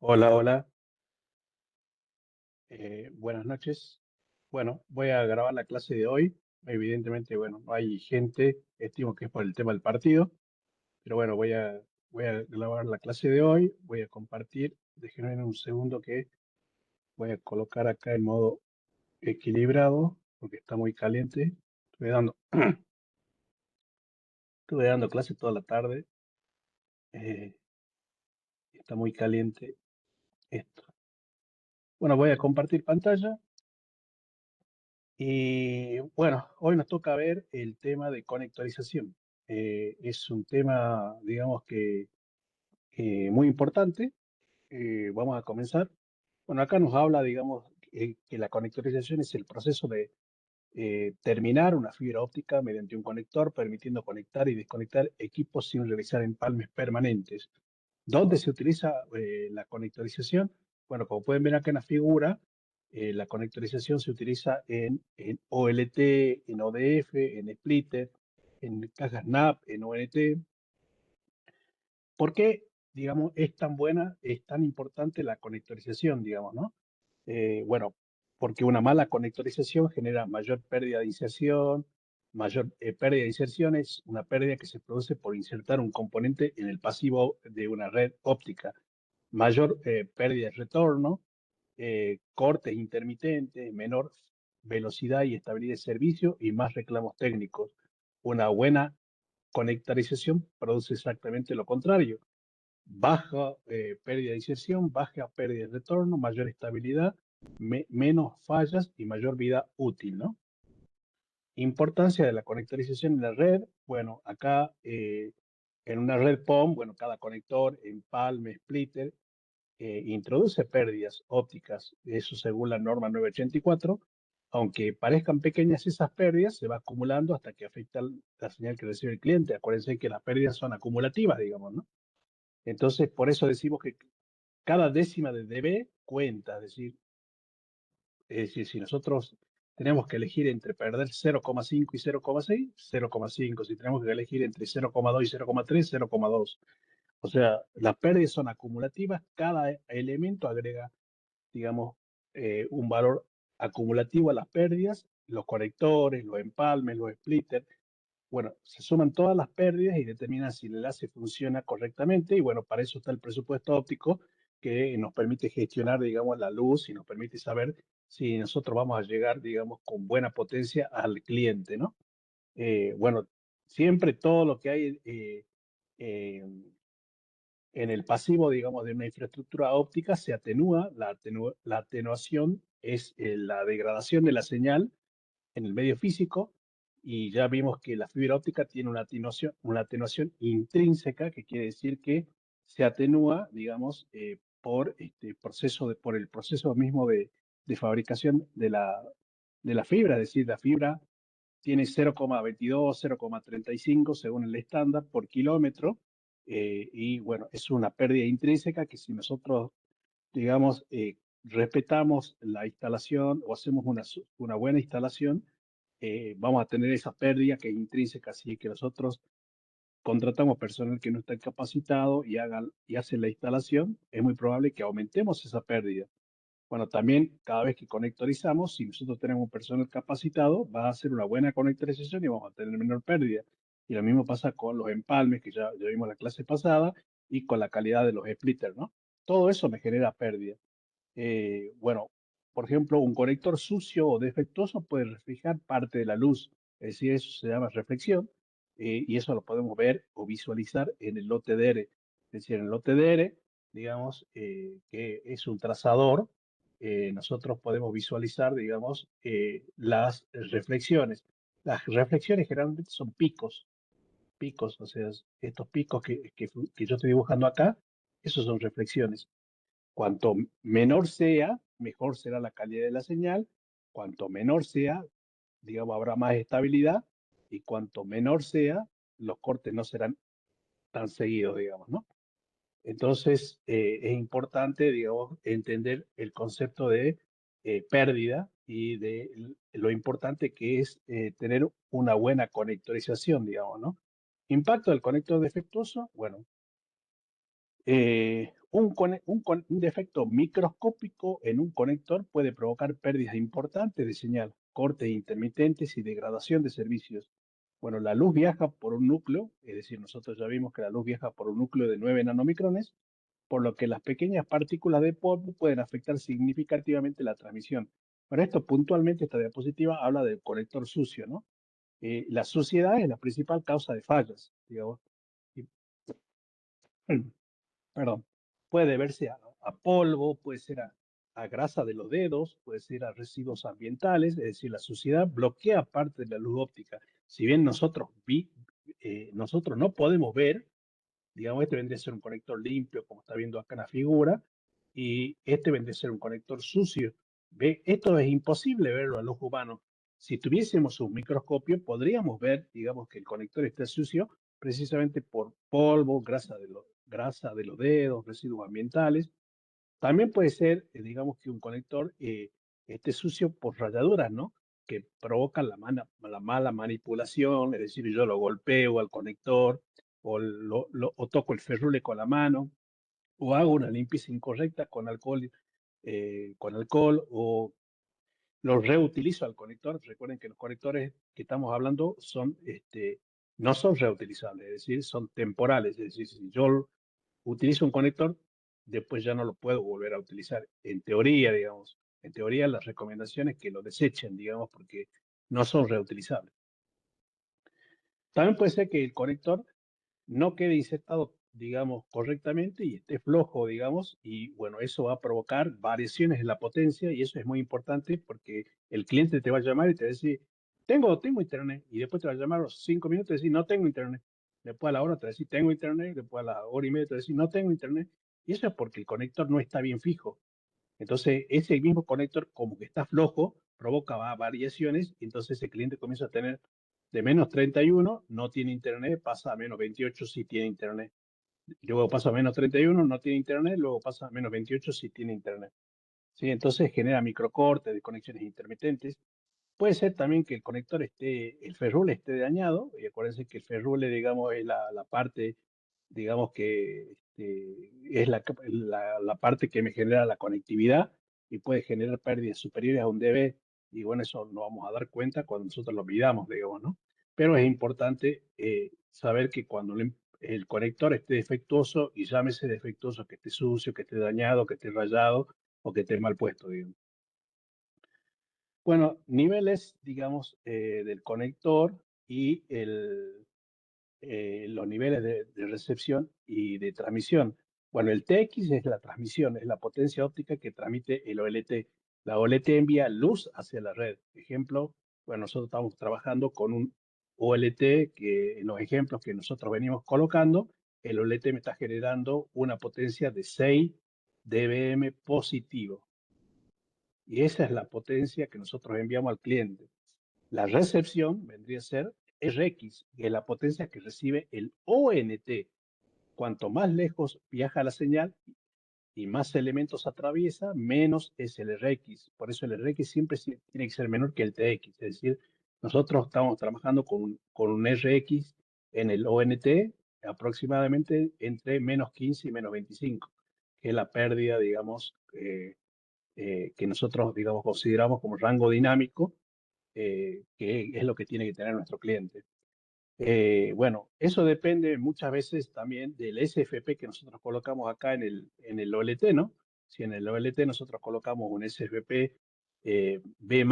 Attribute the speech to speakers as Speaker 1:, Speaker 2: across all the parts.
Speaker 1: Hola, hola, buenas noches. Bueno, voy a grabar la clase de hoy. Evidentemente, bueno, no hay gente, estimo que es por el tema del partido, pero bueno, voy a grabar la clase de hoy, voy a compartir. Déjenme en un segundo que voy a colocar acá en modo equilibrado, porque está muy caliente. Estuve dando, estuve dando clase toda la tarde, eh, está muy caliente esto. Bueno, voy a compartir pantalla. Y bueno, hoy nos toca ver el tema de conectorización. Es un tema, digamos que muy importante. Vamos a comenzar. Bueno, acá nos habla, digamos, que la conectorización es el proceso de terminar una fibra óptica mediante un conector, permitiendo conectar y desconectar equipos sin realizar empalmes permanentes. ¿Dónde se utiliza la conectorización? Bueno, como pueden ver acá en la figura, la conectorización se utiliza en OLT, en ODF, en splitter, en cajas NAP, en ONT. ¿Por qué, digamos, es tan buena, es tan importante la conectorización, digamos, ¿no? Bueno, porque una mala conectorización genera mayor pérdida de inserción, mayor pérdida de inserción es una pérdida que se produce por insertar un componente en el pasivo de una red óptica, mayor pérdida de retorno, cortes intermitentes, menor velocidad y estabilidad de servicio y más reclamos técnicos. Una buena conectorización produce exactamente lo contrario: baja pérdida de inserción, baja pérdida de retorno, mayor estabilidad, menos fallas y mayor vida útil, ¿no? Importancia de la conectorización en la red. Bueno, acá en una red POM, bueno, cada conector, empalme, splitter, introduce pérdidas ópticas, eso según la norma 984. Aunque parezcan pequeñas esas pérdidas, se va acumulando hasta que afecta la señal que recibe el cliente. Acuérdense que las pérdidas son acumulativas, digamos, ¿no? Entonces, por eso decimos que cada décima de dB cuenta. Es decir, si nosotros tenemos que elegir entre perder 0,5 y 0,6, 0,5. Si tenemos que elegir entre 0,2 y 0,3, 0,2. O sea, las pérdidas son acumulativas, cada elemento agrega, digamos, un valor acumulativo a las pérdidas, los conectores, los empalmes, los splitters. Bueno, se suman todas las pérdidas y determinan si el enlace funciona correctamente. Y bueno, para eso está el presupuesto óptico, que nos permite gestionar, digamos, la luz y nos permite saber si nosotros vamos a llegar, digamos, con buena potencia al cliente, ¿no? Bueno, siempre todo lo que hay eh, en el pasivo, digamos, de una infraestructura óptica se atenúa. La atenuación es la degradación de la señal en el medio físico, y ya vimos que la fibra óptica tiene una atenuación intrínseca, que quiere decir que se atenúa, digamos, por el proceso mismo de fabricación de la fibra. Es decir, la fibra tiene 0,22, 0,35 según el estándar por kilómetro. Y bueno, es una pérdida intrínseca que, si nosotros, digamos, respetamos la instalación o hacemos una buena instalación, vamos a tener esa pérdida que es intrínseca. Así que nosotros contratamos personal que no está capacitado y hacen la instalación, es muy probable que aumentemos esa pérdida. Bueno, también cada vez que conectorizamos, si nosotros tenemos un personal capacitado, va a ser una buena conectorización y vamos a tener menor pérdida. Y lo mismo pasa con los empalmes, que ya vimos la clase pasada, y con la calidad de los splitters, ¿no? Todo eso me genera pérdida. Bueno, por ejemplo, un conector sucio o defectuoso puede reflejar parte de la luz. Es decir, eso se llama reflexión. Y eso lo podemos ver o visualizar en el OTDR. Es decir, en el OTDR, digamos, que es un trazador. Nosotros podemos visualizar, digamos, las reflexiones. Las reflexiones generalmente son picos. O sea, estos picos que yo estoy dibujando acá, esos son reflexiones. Cuanto menor sea, mejor será la calidad de la señal. Cuanto menor sea, digamos, habrá más estabilidad. Y cuanto menor sea, los cortes no serán tan seguidos, digamos, ¿no? Entonces, es importante, digamos, entender el concepto de pérdida y de lo importante que es tener una buena conectorización, digamos, ¿no? Impacto del conector defectuoso. Bueno, Un defecto microscópico en un conector puede provocar pérdidas importantes de señal, cortes intermitentes y degradación de servicios. Bueno, la luz viaja por un núcleo, es decir, nosotros ya vimos que la luz viaja por un núcleo de 9 nanomicrones, por lo que las pequeñas partículas de polvo pueden afectar significativamente la transmisión. Pero esto puntualmente, esta diapositiva habla del conector sucio, ¿no? La suciedad es la principal causa de fallas, digamos. Y, perdón, puede deberse a polvo, puede ser a grasa de los dedos, puede ser a residuos ambientales, es decir, la suciedad bloquea parte de la luz óptica. Si bien nosotros no podemos ver, digamos, este vendría a ser un conector limpio, como está viendo acá en la figura, y este vendría a ser un conector sucio. ¿Ve? Esto es imposible verlo a los humanos. Si tuviésemos un microscopio, podríamos ver, digamos, que el conector está sucio precisamente por polvo, grasa de los dedos, residuos ambientales. También puede ser, digamos, que un conector esté sucio por rayaduras, ¿no? Que provocan la mala manipulación, es decir, yo lo golpeo al conector o toco el ferrule con la mano o hago una limpieza incorrecta con alcohol o lo reutilizo al conector. Recuerden que los conectores que estamos hablando no son reutilizables, es decir, son temporales. Es decir, si yo utilizo un conector, después ya no lo puedo volver a utilizar. En teoría, digamos, en teoría las recomendaciones que lo desechen, digamos, porque no son reutilizables. También puede ser que el conector no quede insertado, digamos, correctamente y esté flojo, digamos, y bueno, eso va a provocar variaciones en la potencia y eso es muy importante porque el cliente te va a llamar y te va a decir, tengo internet, y después te va a llamar a los 5 minutos y decir, no tengo internet. Después a la hora te va a decir, tengo internet, después a la hora y media te va a decir, no tengo internet. Y eso es porque el conector no está bien fijo. Entonces, ese mismo conector, como que está flojo, provoca variaciones, y entonces el cliente comienza a tener de -31, no tiene internet, pasa a -28 si tiene internet. Luego pasa a -31, no tiene internet, luego pasa a -28 si tiene internet. ¿Sí? Entonces genera microcortes de conexiones intermitentes. Puede ser también que el ferrule esté dañado, y acuérdense que el ferrule, digamos, es la parte, digamos que es la parte que me genera la conectividad y puede generar pérdidas superiores a un dB, y bueno, eso nos vamos a dar cuenta cuando nosotros lo midamos, digamos, ¿no? Pero es importante saber que cuando el conector esté defectuoso, y llámese defectuoso que esté sucio, que esté dañado, que esté rayado o que esté mal puesto, digamos. Bueno, niveles, digamos, del conector y los niveles de recepción y de transmisión. Bueno, el TX es la transmisión, es la potencia óptica que transmite el OLT. La OLT envía luz hacia la red. Ejemplo, bueno, nosotros estamos trabajando con un OLT que en los ejemplos que nosotros venimos colocando, el OLT me está generando una potencia de 6 dBm positivo. Y esa es la potencia que nosotros enviamos al cliente. La recepción vendría a ser Rx, que es la potencia que recibe el ONT. Cuanto más lejos viaja la señal y más elementos atraviesa, menos es el Rx. Por eso el Rx siempre tiene que ser menor que el Tx. Es decir, nosotros estamos trabajando con un Rx en el ONT aproximadamente entre -15 y -25, que es la pérdida, digamos, que nosotros, digamos, consideramos como rango dinámico, que es lo que tiene que tener nuestro cliente. Bueno, eso depende muchas veces también del SFP que nosotros colocamos acá en el OLT, ¿no? Si en el OLT nosotros colocamos un SFP B+,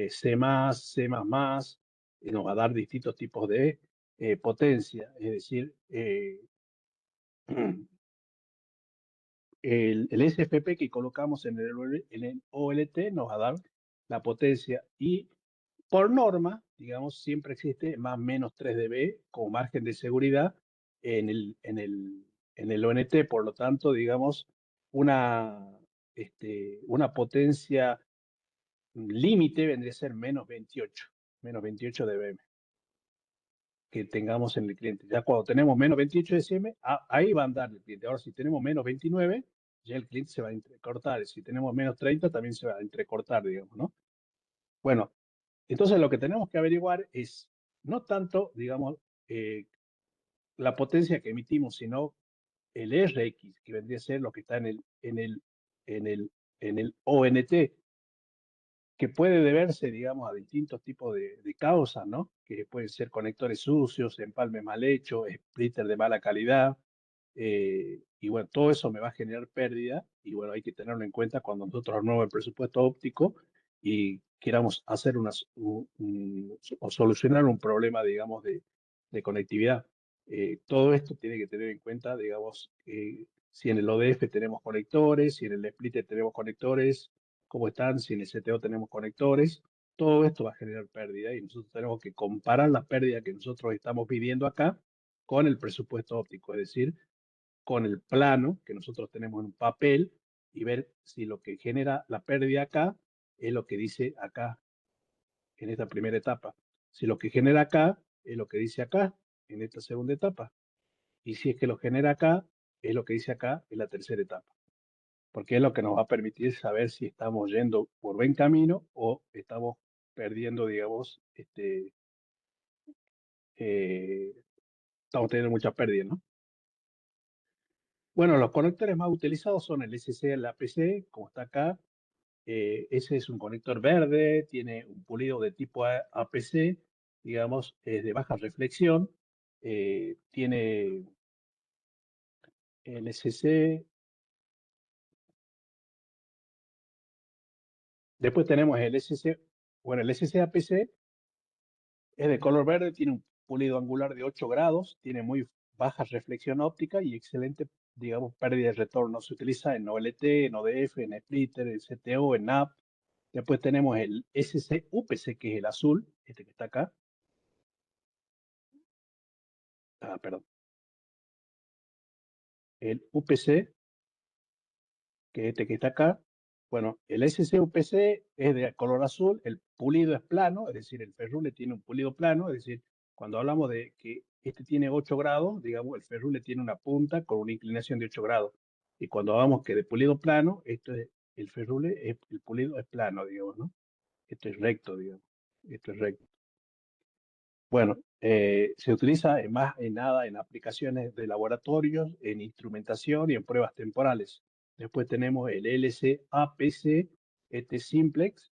Speaker 1: C+, nos va a dar distintos tipos de potencia. Es decir, el SFP que colocamos en el OLT nos va a dar la potencia, y por norma, digamos, siempre existe más o menos 3 dB como margen de seguridad en el ONT. Por lo tanto, digamos, una, una potencia límite vendría a ser -28 dB que tengamos en el cliente. Ya cuando tenemos -28 dB, ahí va a andar el cliente. Ahora, si tenemos -29, ya el cliente se va a entrecortar. Si tenemos -30, también se va a entrecortar, digamos, ¿no? Bueno, entonces lo que tenemos que averiguar es no tanto, digamos, la potencia que emitimos, sino el RX, que vendría a ser lo que está en el ONT, que puede deberse, digamos, a distintos tipos de causas, ¿no? Que pueden ser conectores sucios, empalmes mal hechos, splitter de mala calidad, y bueno, todo eso me va a generar pérdida, y bueno, hay que tenerlo en cuenta cuando nosotros armamos el presupuesto óptico y queramos hacer o solucionar un problema, digamos, de conectividad. Todo esto tiene que tener en cuenta, digamos, si en el ODF tenemos conectores, si en el splitter tenemos conectores, cómo están, si en el CTO tenemos conectores, todo esto va a generar pérdida y nosotros tenemos que comparar la pérdida que nosotros estamos pidiendo acá con el presupuesto óptico, es decir, con el plano que nosotros tenemos en un papel y ver si lo que genera la pérdida acá es lo que dice acá en esta primera etapa. Si lo que genera acá es lo que dice acá en esta segunda etapa. Y si es que lo genera acá, es lo que dice acá en la tercera etapa. Porque es lo que nos va a permitir saber si estamos yendo por buen camino o estamos perdiendo, digamos, eh, estamos teniendo mucha pérdida, ¿no? Bueno, los conectores más utilizados son el SC, el APC, como está acá. Ese es un conector verde, tiene un pulido de tipo APC, digamos, es de baja reflexión. Tiene el SC. Después tenemos el SC, bueno, el SC-APC es de color verde, tiene un pulido angular de 8 grados, tiene muy baja reflexión óptica y excelente, digamos, pérdida de retorno. Se utiliza en OLT, en ODF, en splitter, en CTO, en NAP. Después tenemos el SC-UPC, que es el azul, este que está acá. Ah, perdón. El UPC, que es este que está acá. Bueno, el SC-UPC es de color azul, el pulido es plano, es decir, el ferrule tiene un pulido plano, es decir, cuando hablamos de que este tiene 8 grados, digamos, el ferrule tiene una punta con una inclinación de 8 grados. Y cuando hablamos que de pulido plano, esto es, el ferrule, el pulido es plano, digamos, ¿no? Esto es recto, digamos. Esto es recto. Bueno, se utiliza más en nada en aplicaciones de laboratorios, en instrumentación y en pruebas temporales. Después tenemos el LC-APC, este simplex,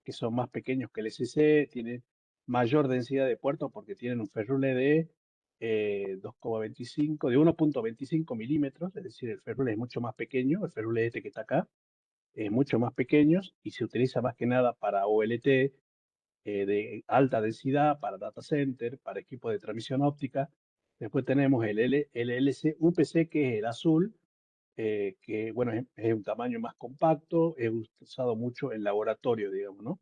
Speaker 1: que son más pequeños que el SC, tienen mayor densidad de puertos porque tienen un ferrule de 2,25, de 1,25 milímetros, es decir, el ferrule es mucho más pequeño, el ferrule este que está acá, es mucho más pequeño y se utiliza más que nada para OLT, de alta densidad para data center, para equipos de transmisión óptica. Después tenemos el LC-UPC, que es el azul, que bueno, es un tamaño más compacto, es usado mucho en laboratorio, digamos, ¿no?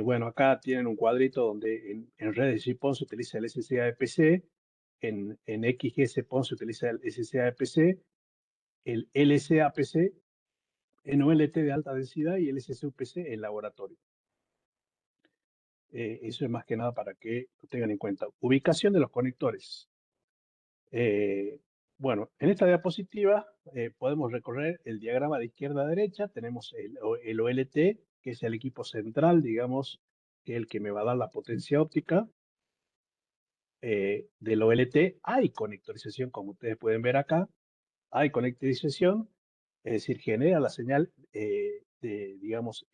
Speaker 1: Bueno, acá tienen un cuadrito donde en redes GPON se utiliza el SCAEPC, en XGS-PON se utiliza el SCAEPC, el LCAPC en OLT de alta densidad y el SCUPC en laboratorio. Eso es más que nada para que lo tengan en cuenta. Ubicación de los conectores. Bueno, en esta diapositiva podemos recorrer el diagrama de izquierda a derecha. Tenemos el OLT, que es el equipo central, digamos, que es el que me va a dar la potencia óptica. Del OLT hay conectorización, como ustedes pueden ver acá. Hay conectorización, es decir, genera la señal digamos,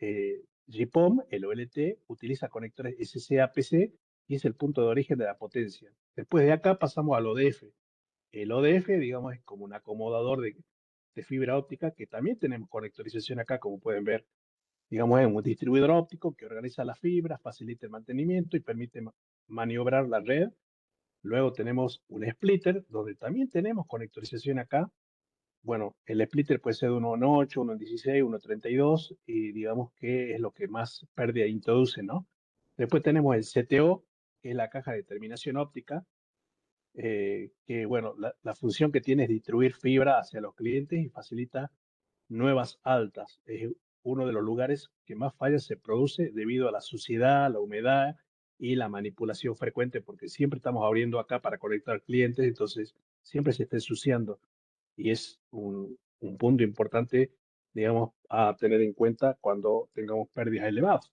Speaker 1: GPON, el OLT, utiliza conectores SCAPC y es el punto de origen de la potencia. Después de acá pasamos al ODF. El ODF, digamos, es como un acomodador de fibra óptica que también tenemos conectorización acá, como pueden ver. Digamos, es un distribuidor óptico que organiza las fibras, facilita el mantenimiento y permite maniobrar la red. Luego tenemos un splitter, donde también tenemos conectorización acá. Bueno, el splitter puede ser de 1 en 8, 1 en 16, 1 en 32, y digamos que es lo que más pérdida introduce, ¿no? Después tenemos el CTO, que es la caja de terminación óptica, que bueno, la función que tiene es distribuir fibra hacia los clientes y facilita nuevas altas. Es uno de los lugares que más fallas se produce debido a la suciedad, la humedad y la manipulación frecuente, porque siempre estamos abriendo acá para conectar clientes, entonces siempre se está ensuciando y es un punto importante, digamos, a tener en cuenta cuando tengamos pérdidas elevadas.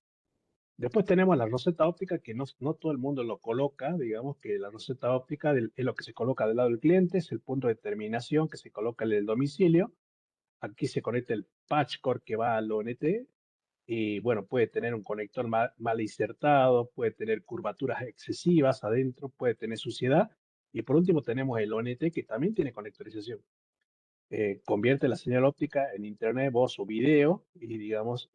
Speaker 1: Después tenemos la roseta óptica, que no todo el mundo lo coloca, digamos que la roseta óptica es lo que se coloca del lado del cliente, es el punto de terminación que se coloca en el domicilio. Aquí se conecta el patch cord que va al ONT y bueno, puede tener un conector mal insertado, puede tener curvaturas excesivas adentro, puede tener suciedad. Y por último tenemos el ONT que también tiene conectorización. Convierte la señal óptica en internet, voz o video y digamos,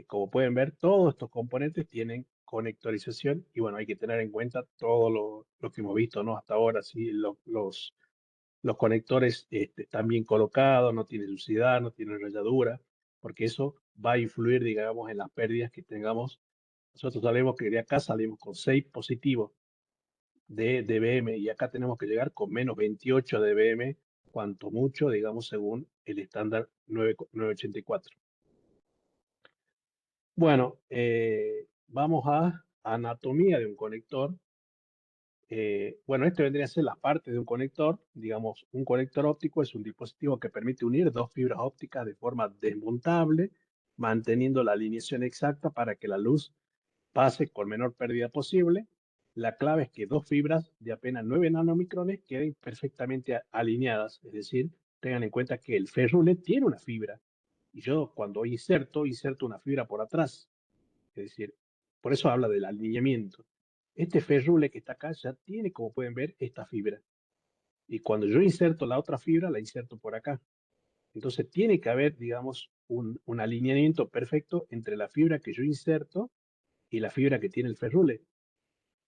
Speaker 1: como pueden ver, todos estos componentes tienen conectorización y bueno, hay que tener en cuenta todo lo que hemos visto, ¿no? Hasta ahora, sí, los conectores están bien colocados, no tienen suciedad, no tienen rayadura, porque eso va a influir, digamos, en las pérdidas que tengamos. Nosotros sabemos que de acá salimos con 6 positivos de dBm y acá tenemos que llegar con menos 28 dBm, cuanto mucho, digamos, según el estándar 984. Bueno, vamos a anatomía de un conector. Bueno, este vendría a ser la parte de un conector. Digamos, un conector óptico es un dispositivo que permite unir dos fibras ópticas de forma desmontable, manteniendo la alineación exacta para que la luz pase con menor pérdida posible. La clave es que dos fibras de apenas 9 nanomicrones queden perfectamente alineadas, es decir, tengan en cuenta que el ferrule tiene una fibra y yo cuando inserto una fibra por atrás, es decir, por eso habla del alineamiento. Este ferrule que está acá ya tiene, como pueden ver, esta fibra. Y cuando yo inserto la otra fibra, la inserto por acá. Entonces tiene que haber, digamos, un alineamiento perfecto entre la fibra que yo inserto y la fibra que tiene el ferrule.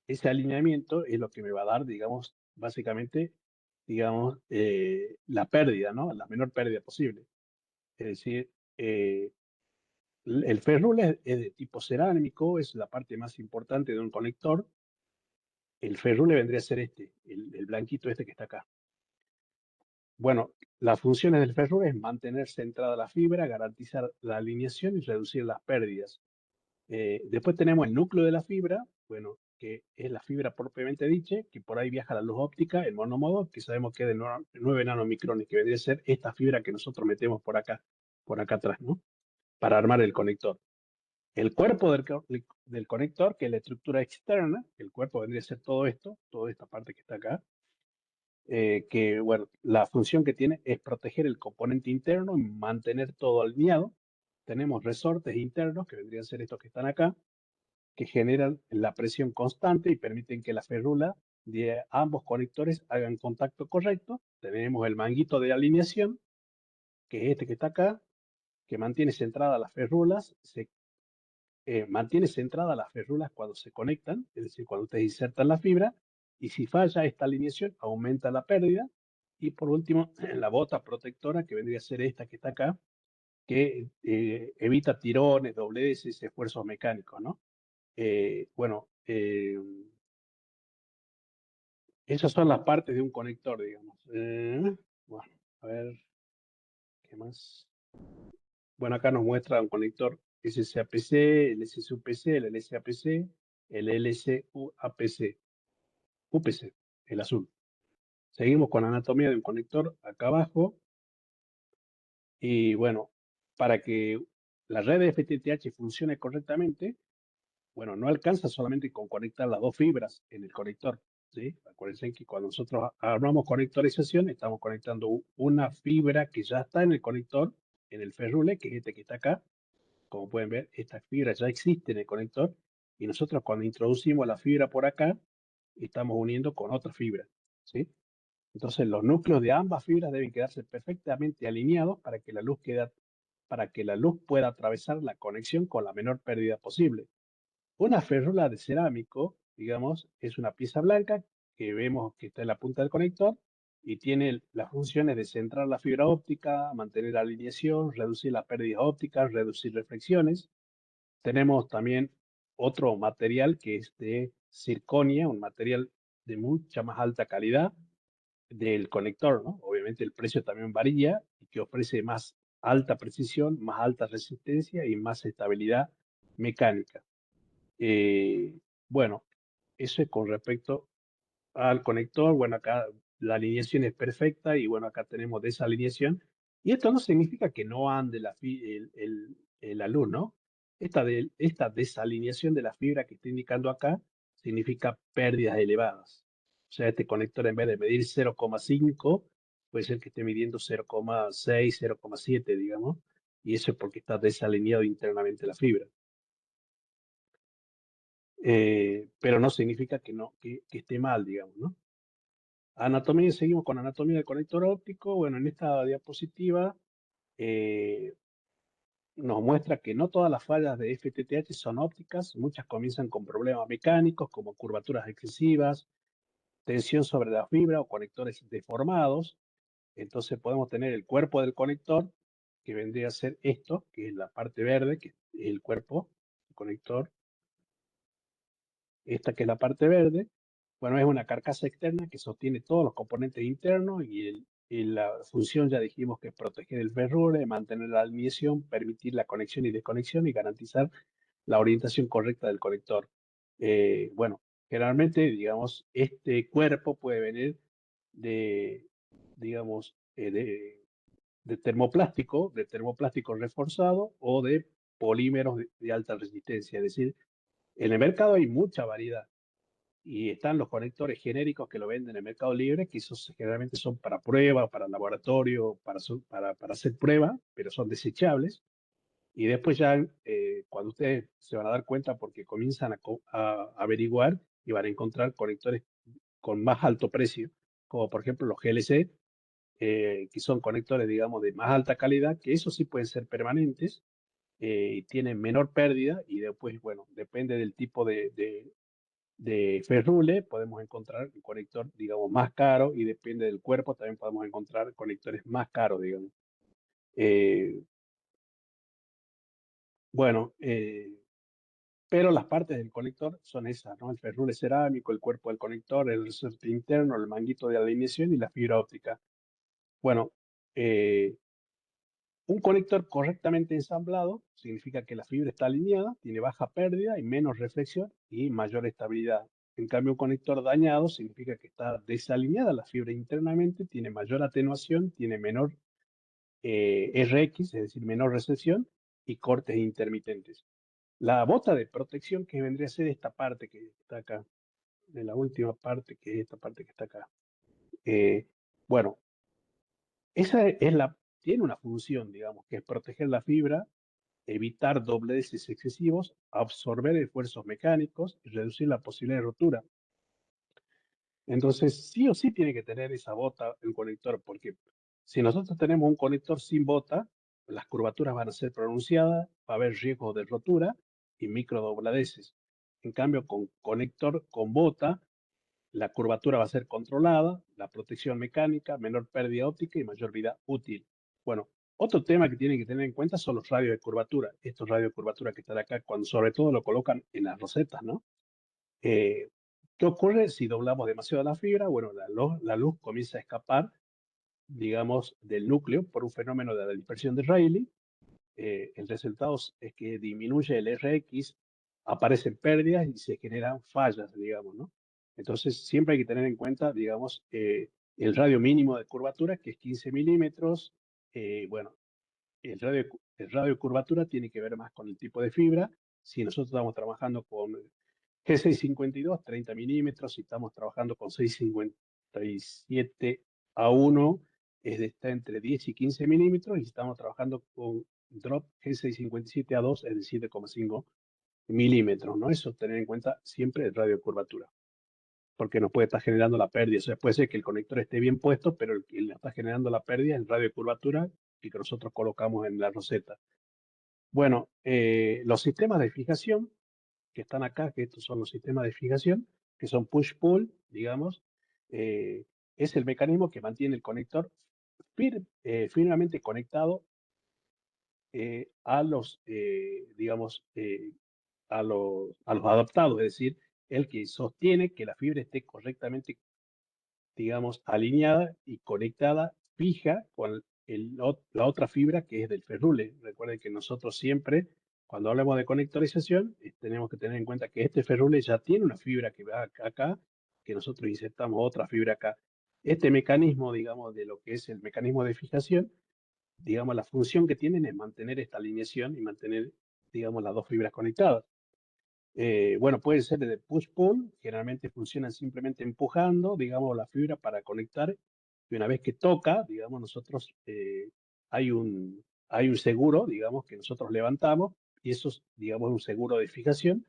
Speaker 1: Ese alineamiento es lo que me va a dar, digamos, básicamente, digamos, la pérdida, ¿no? La menor pérdida posible. Es decir, el ferrule es de tipo cerámico, es la parte más importante de un conector. El ferrule vendría a ser el blanquito este que está acá. Bueno, las funciones del ferrule es mantener centrada la fibra, garantizar la alineación y reducir las pérdidas. Después tenemos el núcleo de la fibra, bueno, que es la fibra propiamente dicha, que por ahí viaja la luz óptica, el monomodo, que sabemos que es de 9 nanomicrones, que vendría a ser esta fibra que nosotros metemos por acá atrás, ¿no? Para armar el conector. El cuerpo del conector, que es la estructura externa, el cuerpo vendría a ser todo esto, toda esta parte que está acá, que, bueno, la función que tiene es proteger el componente interno y mantener todo alineado. Tenemos resortes internos, que vendrían a ser estos que están acá, que generan la presión constante y permiten que la férula de ambos conectores hagan contacto correcto. Tenemos el manguito de alineación, que es este que está acá, que mantiene centradas las férrulas, mantiene centradas las férrulas cuando se conectan, es decir, cuando ustedes insertan la fibra, y si falla esta alineación, aumenta la pérdida. Y por último, la bota protectora, que vendría a ser esta que está acá, que evita tirones, dobleces, esfuerzos mecánicos, ¿no? Bueno, esas son las partes de un conector, digamos. Bueno, a ver, ¿qué más? Bueno, acá nos muestra un conector SSAPC, el SSUPC, el LSAPC, el LSUAPC, UPC, el azul. Seguimos con la anatomía de un conector acá abajo. Y bueno, para que la red de FTTH funcione correctamente, bueno, no alcanza solamente con conectar las dos fibras en el conector, ¿sí? Acuérdense que cuando nosotros armamos conectorización, estamos conectando una fibra que ya está en el conector, en el ferrule, que es este que está acá. Como pueden ver, esta fibra ya existe en el conector y nosotros cuando introducimos la fibra por acá, estamos uniendo con otra fibra, ¿sí? Entonces los núcleos de ambas fibras deben quedarse perfectamente alineados para que la luz pueda atravesar la conexión con la menor pérdida posible. Una férrula de cerámico, digamos, es una pieza blanca que vemos que está en la punta del conector y tiene las funciones de centrar la fibra óptica, mantener la alineación, reducir las pérdidas ópticas, reducir reflexiones. Tenemos también otro material que es de circonia, un material de mucha más alta calidad del conector, ¿no? Obviamente el precio también varía y que ofrece más alta precisión, más alta resistencia y más estabilidad mecánica. Bueno, eso es con respecto al conector. Bueno, acá la alineación es perfecta y bueno, acá tenemos desalineación. Y esto no significa que no ande la luz, ¿no? esta desalineación de la fibra que está indicando acá significa pérdidas elevadas. O sea, este conector en vez de medir 0,5, puede ser que esté midiendo 0,6, 0,7, digamos, y eso es porque está desalineado internamente la fibra. Pero no significa que, no, que esté mal, digamos, ¿no? Anatomía, seguimos con anatomía del conector óptico. Bueno, en esta diapositiva eh, nos muestra que no todas las fallas de FTTH son ópticas, muchas comienzan con problemas mecánicos como curvaturas excesivas, tensión sobre la fibra o conectores deformados. Entonces podemos tener el cuerpo del conector, que vendría a ser esto, que es la parte verde, que es el cuerpo, el conector, esta que es la parte verde. Bueno, es una carcasa externa que sostiene todos los componentes internos y la función ya dijimos que es proteger el ferrure, mantener la alineación, permitir la conexión y desconexión y garantizar la orientación correcta del conector. Bueno, generalmente, digamos, este cuerpo puede venir de, digamos, de termoplástico reforzado o de polímeros de alta resistencia. Es decir, en el mercado hay mucha variedad y están los conectores genéricos que lo venden en el mercado libre, que esos generalmente son para prueba, para laboratorio, para hacer prueba, pero son desechables. Y después ya, cuando ustedes se van a dar cuenta, porque comienzan a averiguar y van a encontrar conectores con más alto precio, como por ejemplo los GLC, que son conectores, digamos, de más alta calidad, que esos sí pueden ser permanentes, y tienen menor pérdida, y después, bueno, depende del tipo de ferrule, podemos encontrar un conector, digamos, más caro, y depende del cuerpo, también podemos encontrar conectores más caros, digamos. Eh, bueno, pero las partes del conector son esas, ¿no? El ferrule cerámico, el cuerpo del conector, el resorte interno, el manguito de alineación y la fibra óptica. Bueno, eh, un conector correctamente ensamblado significa que la fibra está alineada, tiene baja pérdida y menos reflexión y mayor estabilidad. En cambio, un conector dañado significa que está desalineada la fibra internamente, tiene mayor atenuación, tiene menor RX, es decir, menor recesión y cortes intermitentes. La bota de protección que vendría a ser esta parte que está acá, de la última parte, que es esta parte que está acá. Eh, bueno, esa es tiene una función, digamos, que es proteger la fibra, evitar dobleces excesivos, absorber esfuerzos mecánicos y reducir la posibilidad de rotura. Entonces, sí o sí tiene que tener esa bota el conector, porque si nosotros tenemos un conector sin bota, las curvaturas van a ser pronunciadas, va a haber riesgo de rotura y microdobleces. En cambio, con conector con bota, la curvatura va a ser controlada, la protección mecánica, menor pérdida óptica y mayor vida útil. Bueno, otro tema que tienen que tener en cuenta son los radios de curvatura. Estos radios de curvatura que están acá, cuando sobre todo lo colocan en las rosetas, ¿no? Eh, ¿Qué ocurre si doblamos demasiado la fibra? Bueno, la luz comienza a escapar, digamos, del núcleo por un fenómeno de la dispersión de Rayleigh. El resultado es que disminuye el RX, aparecen pérdidas y se generan fallas, digamos, ¿no? Entonces, siempre hay que tener en cuenta, digamos, el radio mínimo de curvatura, que es 15 milímetros. Bueno, el radio de curvatura tiene que ver más con el tipo de fibra. Si nosotros estamos trabajando con G652, 30 milímetros, si estamos trabajando con 657A1, está entre 10 y 15 milímetros, y si estamos trabajando con drop G657A2, es de 7,5 milímetros, ¿no? Eso tener en cuenta siempre el radio de curvatura, porque nos puede estar generando la pérdida. O sea, puede ser que el conector esté bien puesto, pero el que le está generando la pérdida es el radio de curvatura que nosotros colocamos en la roseta. Bueno, los sistemas de fijación que están acá, que estos son los sistemas de fijación, que son push-pull, digamos, eh, es el mecanismo que mantiene el conector firmemente conectado a los, digamos, a los adaptados, es decir, el que sostiene que la fibra esté correctamente, digamos, alineada y conectada fija con la otra fibra que es del ferrule. Recuerden que nosotros siempre, cuando hablamos de conectorización, tenemos que tener en cuenta que este ferrule ya tiene una fibra que va acá, que nosotros insertamos otra fibra acá. Este mecanismo, digamos, de lo que es el mecanismo de fijación, digamos, la función que tienen es mantener esta alineación y mantener digamos, las dos fibras conectadas. Bueno, puede ser de push-pull, generalmente funcionan simplemente empujando, digamos, la fibra para conectar, y una vez que toca, digamos, nosotros, hay un seguro, digamos, que nosotros levantamos, y eso es, digamos, un seguro de fijación.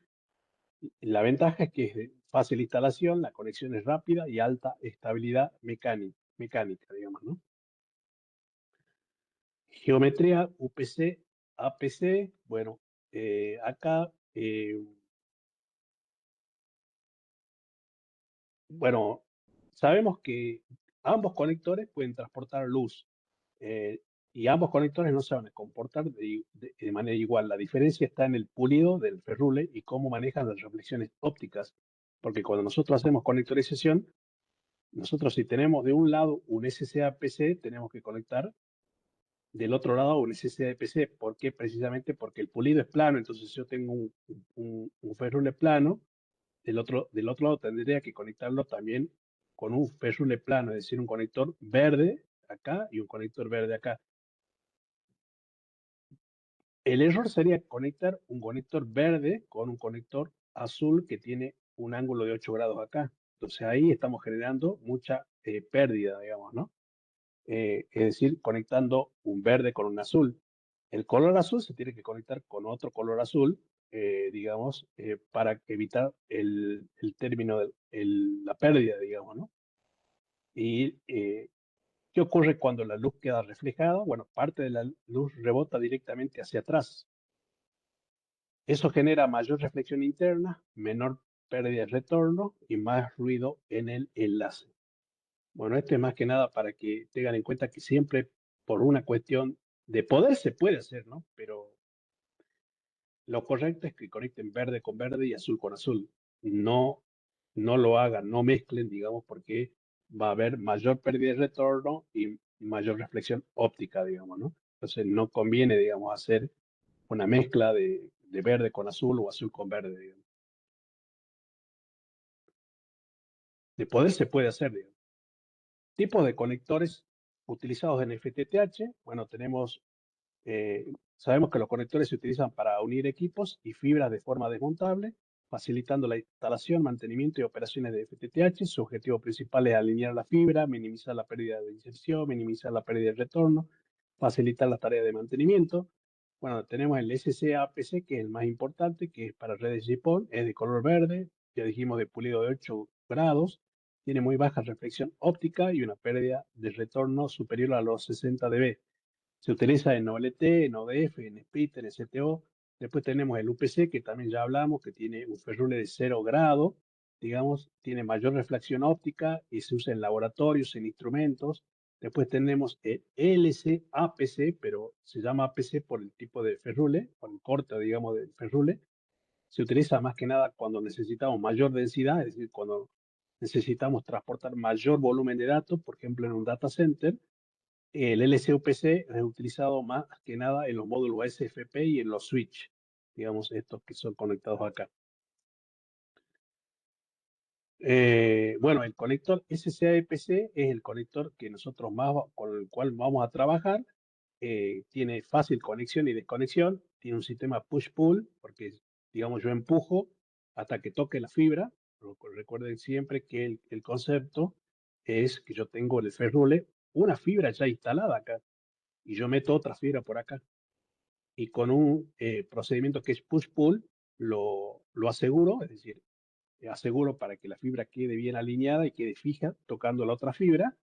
Speaker 1: La ventaja es que es de fácil instalación, la conexión es rápida y alta estabilidad mecánica, digamos, ¿no? Geometría UPC, APC, bueno, acá, bueno, sabemos que ambos conectores pueden transportar luz, eh, y ambos conectores no se van a comportar de manera igual. La diferencia está en el pulido del ferrule y cómo manejan las reflexiones ópticas, porque cuando nosotros hacemos conectorización, nosotros si tenemos de un lado un SCA-PC, tenemos que conectar del otro lado un SCA-PC. ¿Por qué? Precisamente porque el pulido es plano, entonces si yo tengo un ferrule plano, del otro lado tendría que conectarlo también con un ferrule plano, es decir, un conector verde acá y un conector verde acá. El error sería conectar un conector verde con un conector azul que tiene un ángulo de 8 grados acá. Entonces ahí estamos generando mucha pérdida, digamos, ¿no? Es decir, conectando un verde con un azul. El color azul se tiene que conectar con otro color azul, digamos, para evitar el término de la pérdida, digamos, ¿no? Y ¿qué ocurre cuando la luz queda reflejada? Bueno, parte de la luz rebota directamente hacia atrás. Eso genera mayor reflexión interna, menor pérdida de retorno y más ruido en el enlace. Bueno, esto es más que nada para que tengan en cuenta que siempre por una cuestión de poder se puede hacer, ¿no? Pero lo correcto es que conecten verde con verde y azul con azul. No, no lo hagan, no mezclen, digamos, porque va a haber mayor pérdida de retorno y mayor reflexión óptica, digamos, ¿no? Entonces no conviene, digamos, hacer una mezcla de verde con azul o azul con verde, digamos. De poder se puede hacer, digamos. Tipos de conectores utilizados en FTTH. Bueno, tenemos, sabemos que los conectores se utilizan para unir equipos y fibras de forma desmontable, facilitando la instalación, mantenimiento y operaciones de FTTH. Su objetivo principal es alinear la fibra, minimizar la pérdida de inserción, minimizar la pérdida de retorno, facilitar las tareas de mantenimiento. Bueno, tenemos el SCAPC, que es el más importante, que es para redes GPON, es de color verde, ya dijimos de pulido de 8 grados, tiene muy baja reflexión óptica y una pérdida de retorno superior a los 60 dB. Se utiliza en OLT, en ODF, en splitter, en CTO. Después tenemos el UPC, que también ya hablamos, que tiene un ferrule de 0 grado, digamos, tiene mayor reflexión óptica y se usa en laboratorios, en instrumentos. Después tenemos el LC-APC, pero se llama APC por el tipo de ferrule, por el corte, digamos, del ferrule. Se utiliza más que nada cuando necesitamos mayor densidad, es decir, cuando necesitamos transportar mayor volumen de datos, por ejemplo, en un data center. El LCUPC es utilizado más que nada en los módulos SFP y en los switch, digamos, estos que son conectados acá. Bueno, el conector SCA-EPC es el conector que nosotros más con el cual vamos a trabajar. Tiene fácil conexión y desconexión. Tiene un sistema push-pull, porque, digamos, yo empujo hasta que toque la fibra. Recuerden siempre que el concepto es que yo tengo el ferrule, una fibra ya instalada acá, y yo meto otra fibra por acá. Y con un procedimiento que es push-pull, lo aseguro, es decir, aseguro para que la fibra quede bien alineada y quede fija tocando la otra fibra.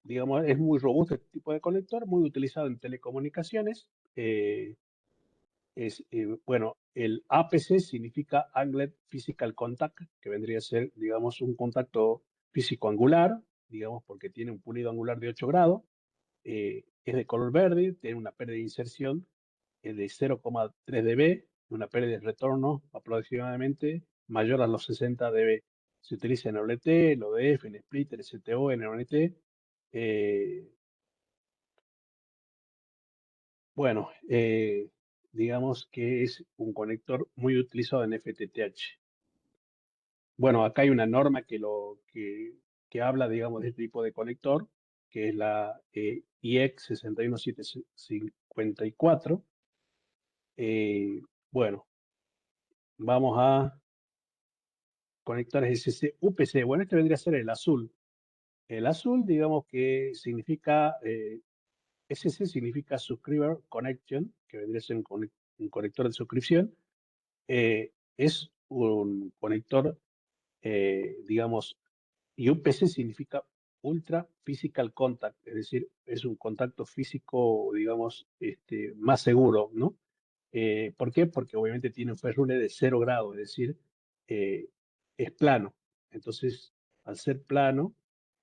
Speaker 1: Digamos, es muy robusto este tipo de conector, muy utilizado en telecomunicaciones. Bueno, el APC significa Angled Physical Contact, que vendría a ser, digamos, un contacto físico angular, digamos, porque tiene un pulido angular de 8 grados. Es de color verde, tiene una pérdida de inserción de 0,3 dB, una pérdida de retorno aproximadamente mayor a los 60 dB. Se utiliza en OLT, en ODF, en splitter, en CTO, en ONT. Bueno, digamos que es un conector muy utilizado en FTTH. Bueno, acá hay una norma que habla, digamos, de este tipo de conector, que es la IEC 61754. Eh, bueno, vamos a conectores SC, UPC. Bueno, este vendría a ser el azul. El azul, digamos que significa, SC significa Subscriber Connection, que vendría a ser un conector de suscripción. Es un conector, digamos, y UPC significa Ultra Physical Contact, es decir, es un contacto físico, digamos, más seguro, ¿no? ¿Por qué? Porque obviamente tiene un ferrule de 0 grados, es decir, eh, es plano. Entonces, al ser plano,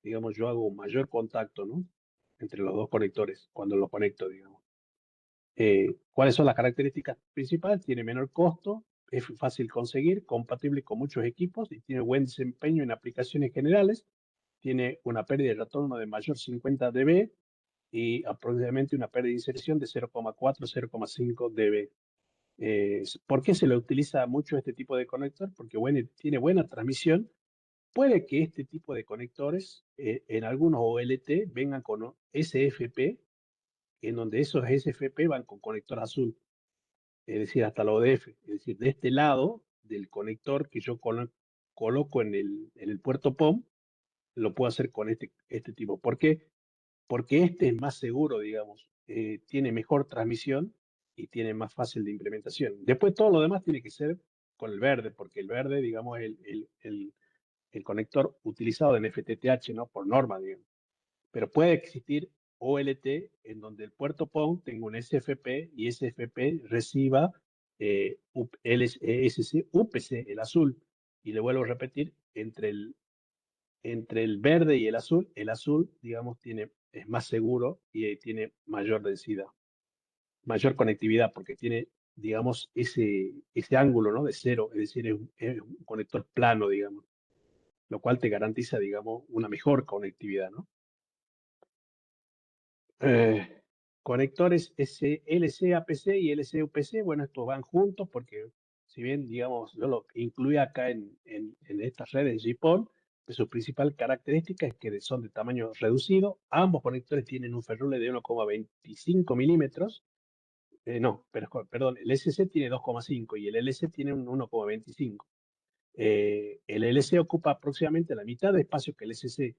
Speaker 1: digamos, yo hago un mayor contacto, ¿no? Entre los dos conectores, cuando los conecto, digamos. ¿Cuáles son las características principales? Tiene menor costo, es fácil conseguir, compatible con muchos equipos y tiene buen desempeño en aplicaciones generales. Tiene una pérdida de retorno de mayor 50 dB y aproximadamente una pérdida de inserción de 0,4-0,5 dB. ¿Por qué se le utiliza mucho este tipo de conector? Porque bueno, tiene buena transmisión. Puede que este tipo de conectores en algunos OLT vengan con SFP, en donde esos SFP van con conector azul, es decir, hasta la ODF. Es decir, de este lado del conector que yo coloco en el puerto POM, lo puedo hacer con este tipo. ¿Por qué? Porque este es más seguro, digamos, tiene mejor transmisión y tiene más fácil de implementación. Después todo lo demás tiene que ser con el verde, porque el verde, digamos, es el conector utilizado en FTTH, ¿no? Por norma, digamos. Pero puede existir OLT en donde el puerto PON tenga un SFP y SFP reciba LSC, UPC, el azul. Y le vuelvo a repetir, entre el verde y el azul, digamos, es más seguro y tiene mayor densidad, mayor conectividad, porque tiene, digamos, ese ángulo, ¿no? De cero, es decir, es un conector plano, digamos, lo cual te garantiza, digamos, una mejor conectividad, ¿no? Eh, Conectores LC APC y LC UPC, bueno, estos van juntos porque si bien, digamos, yo lo incluí acá en estas redes GPON, pues su principal característica es que son de tamaño reducido. Ambos conectores tienen un ferrule de 1,25 milímetros. No, perdón, el SC tiene 2,5 y el LC tiene un 1,25. El LC ocupa aproximadamente la mitad de espacio que el SC.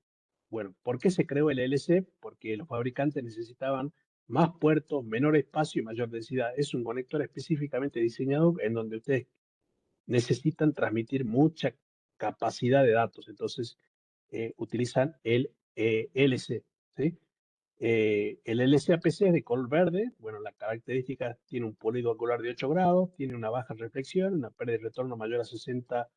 Speaker 1: Bueno, ¿por qué se creó el LC? Porque los fabricantes necesitaban más puertos, menor espacio y mayor densidad. Es un conector específicamente diseñado en donde ustedes necesitan transmitir mucha capacidad de datos. Entonces, utilizan el LC, ¿sí? El LCAPC es de color verde. Bueno, la característica tiene un pulido ocular de 8 grados, tiene una baja reflexión, una pérdida de retorno mayor a 60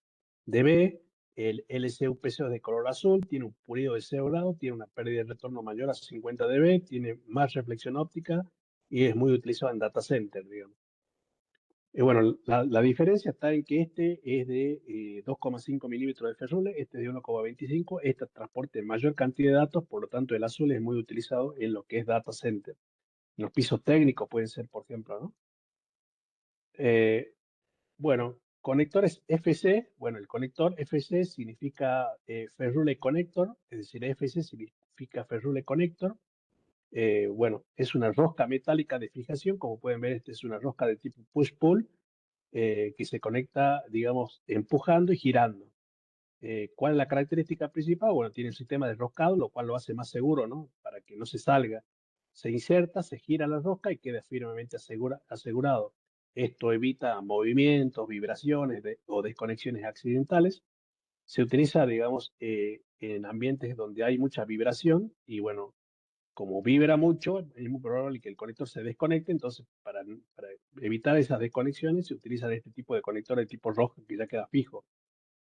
Speaker 1: dB. El LCUPC es de color azul, tiene un pulido de 0 grados, tiene una pérdida de retorno mayor a 50 dB, tiene más reflexión óptica y es muy utilizado en data center, digamos. Y bueno, la diferencia está en que este es de 2,5 milímetros de ferrule, este es de 1,25, este transporta mayor cantidad de datos, por lo tanto el azul es muy utilizado en lo que es data center. En los pisos técnicos pueden ser, por ejemplo, ¿no? Eh, bueno, conectores FC, bueno, el conector FC significa Ferrule Connector, es decir, FC significa Ferrule Connector. Bueno, es una rosca metálica de fijación, como pueden ver, esta es una rosca de tipo push-pull, que se conecta, digamos, empujando y girando. ¿Cuál es la característica principal? Bueno, tiene un sistema de roscado, lo cual lo hace más seguro, ¿no? Para que no se salga. Se inserta, se gira la rosca y queda firmemente asegurado. Esto evita movimientos, vibraciones o desconexiones accidentales. Se utiliza, digamos, en ambientes donde hay mucha vibración y bueno, como vibra mucho, es muy probable que el conector se desconecte, entonces para evitar esas desconexiones se utiliza este tipo de conector de tipo rojo que ya queda fijo.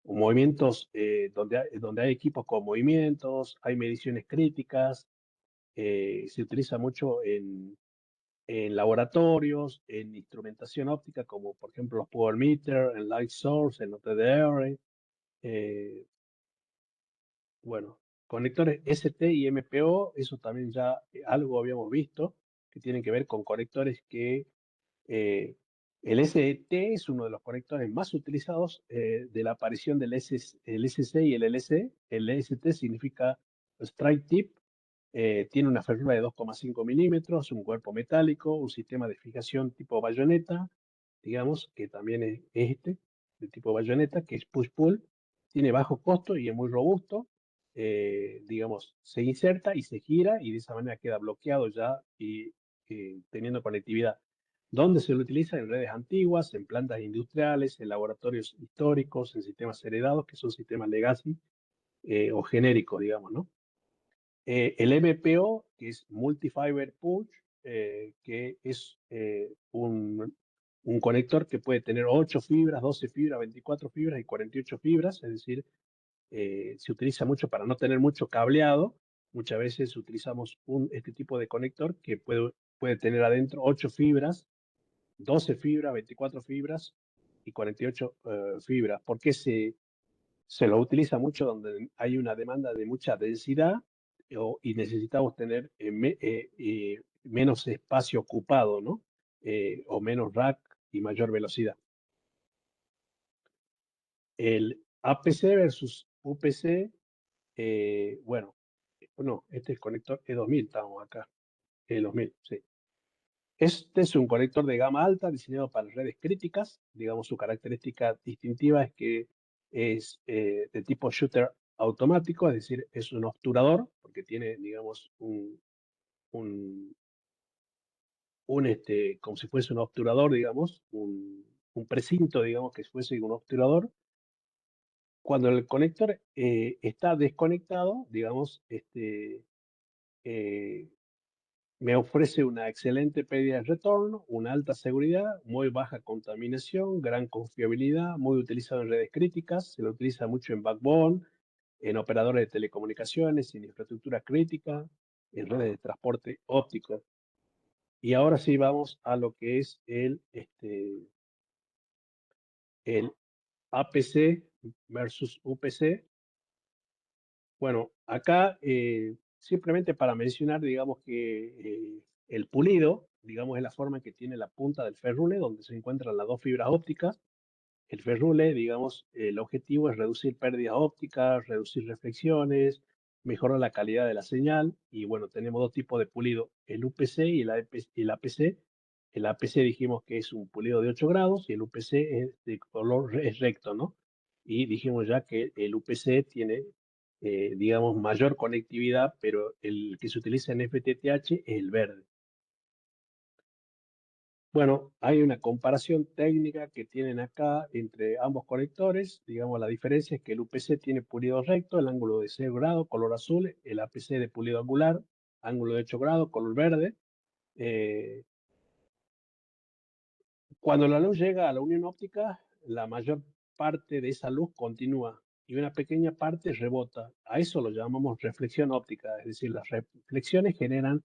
Speaker 1: O movimientos donde hay equipos con movimientos, hay mediciones críticas, se utiliza mucho en laboratorios, en instrumentación óptica, como por ejemplo los power meter, en light source, en OTDR. eh, Bueno, conectores ST y MPO, eso también ya algo habíamos visto, que tienen que ver con conectores que eh, el ST es uno de los conectores más utilizados de la aparición del el SC y el LC. El ST significa strike tip Tiene una ferrura de 2,5 milímetros, un cuerpo metálico, un sistema de fijación tipo bayoneta, digamos, que también es este, de tipo bayoneta, que es push-pull, tiene bajo costo y es muy robusto. Digamos, se inserta y se gira y de esa manera queda bloqueado ya y teniendo conectividad. ¿Dónde se lo utiliza? En redes antiguas, en plantas industriales, en laboratorios históricos, en sistemas heredados, que son sistemas legacy o genéricos, digamos, ¿no? El MPO, que es Multifiber Push, que es un conector que puede tener 8 fibras, 12 fibras, 24 fibras y 48 fibras, es decir, se utiliza mucho para no tener mucho cableado. Muchas veces utilizamos este tipo de conector que puede tener adentro 8 fibras, 12 fibras, 24 fibras y 48 fibras. ¿Por qué se lo utiliza mucho donde hay una demanda de mucha densidad y necesitamos tener menos espacio ocupado, ¿no? O menos rack y mayor velocidad. El APC versus UPC, bueno, no, este es el conector E2000, estamos acá, E2000, sí. Este es un conector de gama alta diseñado para redes críticas. Digamos, su característica distintiva es que es de tipo shooter automático, es decir, es un obturador, porque tiene, digamos, un, como si fuese un obturador, digamos, un precinto, digamos, que fuese un obturador. Cuando el conector está desconectado, digamos, eh, me ofrece una excelente pérdida de retorno, una alta seguridad, muy baja contaminación, gran confiabilidad, muy utilizado en redes críticas, se lo utiliza mucho en backbone, en operadores de telecomunicaciones, en infraestructura crítica, en redes de transporte óptico. Y ahora sí vamos a lo que es el APC versus UPC. Bueno, acá simplemente para mencionar, digamos que el pulido, digamos, es la forma que tiene la punta del ferrule, donde se encuentran las dos fibras ópticas. El ferrule, digamos, el objetivo es reducir pérdidas ópticas, reducir reflexiones, mejorar la calidad de la señal. Y bueno, tenemos dos tipos de pulido, el UPC y el APC. El APC dijimos que es un pulido de 8 grados y el UPC es de color es recto, ¿no? Y dijimos ya que el UPC tiene, digamos, mayor conectividad, pero el que se utiliza en FTTH es el verde. Bueno, hay una comparación técnica que tienen acá entre ambos conectores. Digamos, la diferencia es que el UPC tiene pulido recto, el ángulo de 0 grado, color azul, el APC de pulido angular, ángulo de 8 grados, color verde. Eh, Cuando la luz llega a la unión óptica, la mayor parte de esa luz continúa y una pequeña parte rebota. A eso lo llamamos reflexión óptica, es decir, las reflexiones generan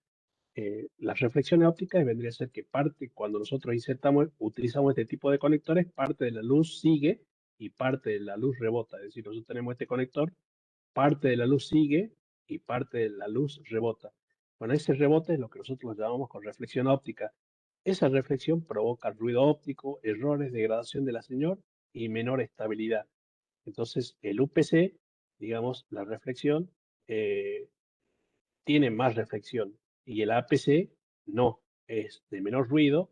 Speaker 1: las reflexiones ópticas vendría a ser que parte, cuando nosotros utilizamos este tipo de conectores, parte de la luz sigue y parte de la luz rebota. Es decir, nosotros tenemos este conector, parte de la luz sigue y parte de la luz rebota. Bueno, ese rebote es lo que nosotros llamamos con reflexión óptica. Esa reflexión provoca ruido óptico, errores, degradación de la señal y menor estabilidad. Entonces, el UPC, digamos, la reflexión, eh, tiene más reflexión y el APC no, es de menor ruido,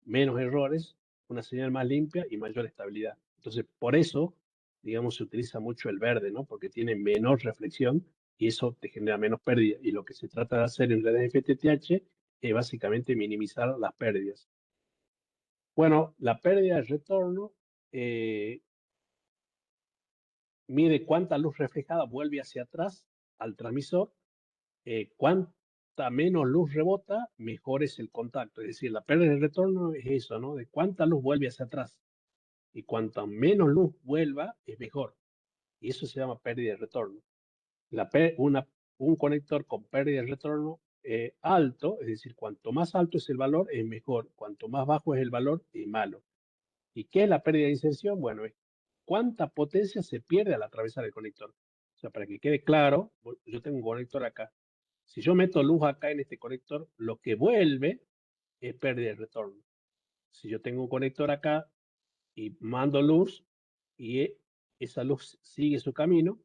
Speaker 1: menos errores, una señal más limpia y mayor estabilidad. Entonces, por eso, digamos, se utiliza mucho el verde, ¿no? Porque tiene menor reflexión y eso te genera menos pérdida. Y lo que se trata de hacer en redes FTTH es básicamente minimizar las pérdidas. Bueno, la pérdida de retorno eh, mide cuánta luz reflejada vuelve hacia atrás al transmisor. Cuanta menos luz rebota, mejor es el contacto. Es decir, la pérdida de retorno es eso, ¿no? De cuánta luz vuelve hacia atrás. Y cuanta menos luz vuelva, es mejor. Y eso se llama pérdida de retorno. Un conector con pérdida de retorno alto, es decir, cuanto más alto es el valor, es mejor. Cuanto más bajo es el valor, es malo. ¿Y qué es la pérdida de inserción? Bueno, es cuánta potencia se pierde al atravesar el conector. O sea, para que quede claro, yo tengo un conector acá. Si yo meto luz acá en este conector, lo que vuelve es pérdida de retorno. Si yo tengo un conector acá y mando luz y, esa luz sigue su camino,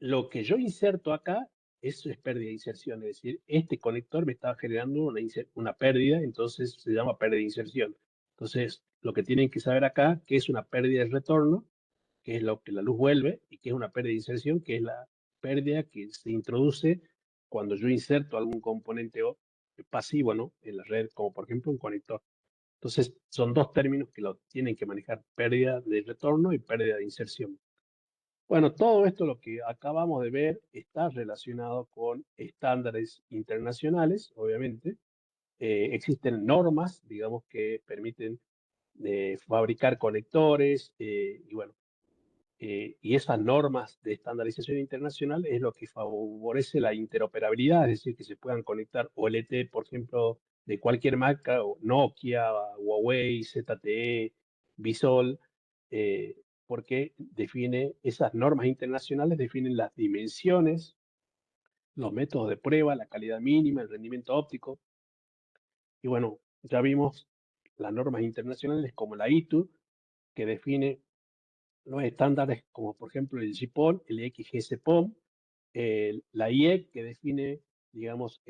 Speaker 1: Lo que yo inserto acá, eso es pérdida de inserción, es decir, este conector me está generando una pérdida, entonces se llama pérdida de inserción. Entonces, lo que tienen que saber acá, que es una pérdida de retorno, que es lo que la luz vuelve, y que es una pérdida de inserción, que es la pérdida que se introduce cuando yo inserto algún componente pasivo, ¿no? En la red, como por ejemplo un conector. Entonces, son dos términos que lo tienen que manejar, pérdida de retorno y pérdida de inserción. Bueno, todo esto, lo que acabamos de ver, está relacionado con estándares internacionales, obviamente. Existen normas, digamos, que permiten fabricar conectores y bueno, y esas normas de estandarización internacional es lo que favorece la interoperabilidad, es decir, que se puedan conectar OLT, por ejemplo, de cualquier marca, o Nokia, Huawei, ZTE, Visol, porque define, esas normas internacionales definen las dimensiones, los métodos de prueba, la calidad mínima, el rendimiento óptico. Y bueno, ya vimos las normas internacionales como la ITU, que define los estándares como por ejemplo el GPON, el XGS-PON, la IEC que define, digamos,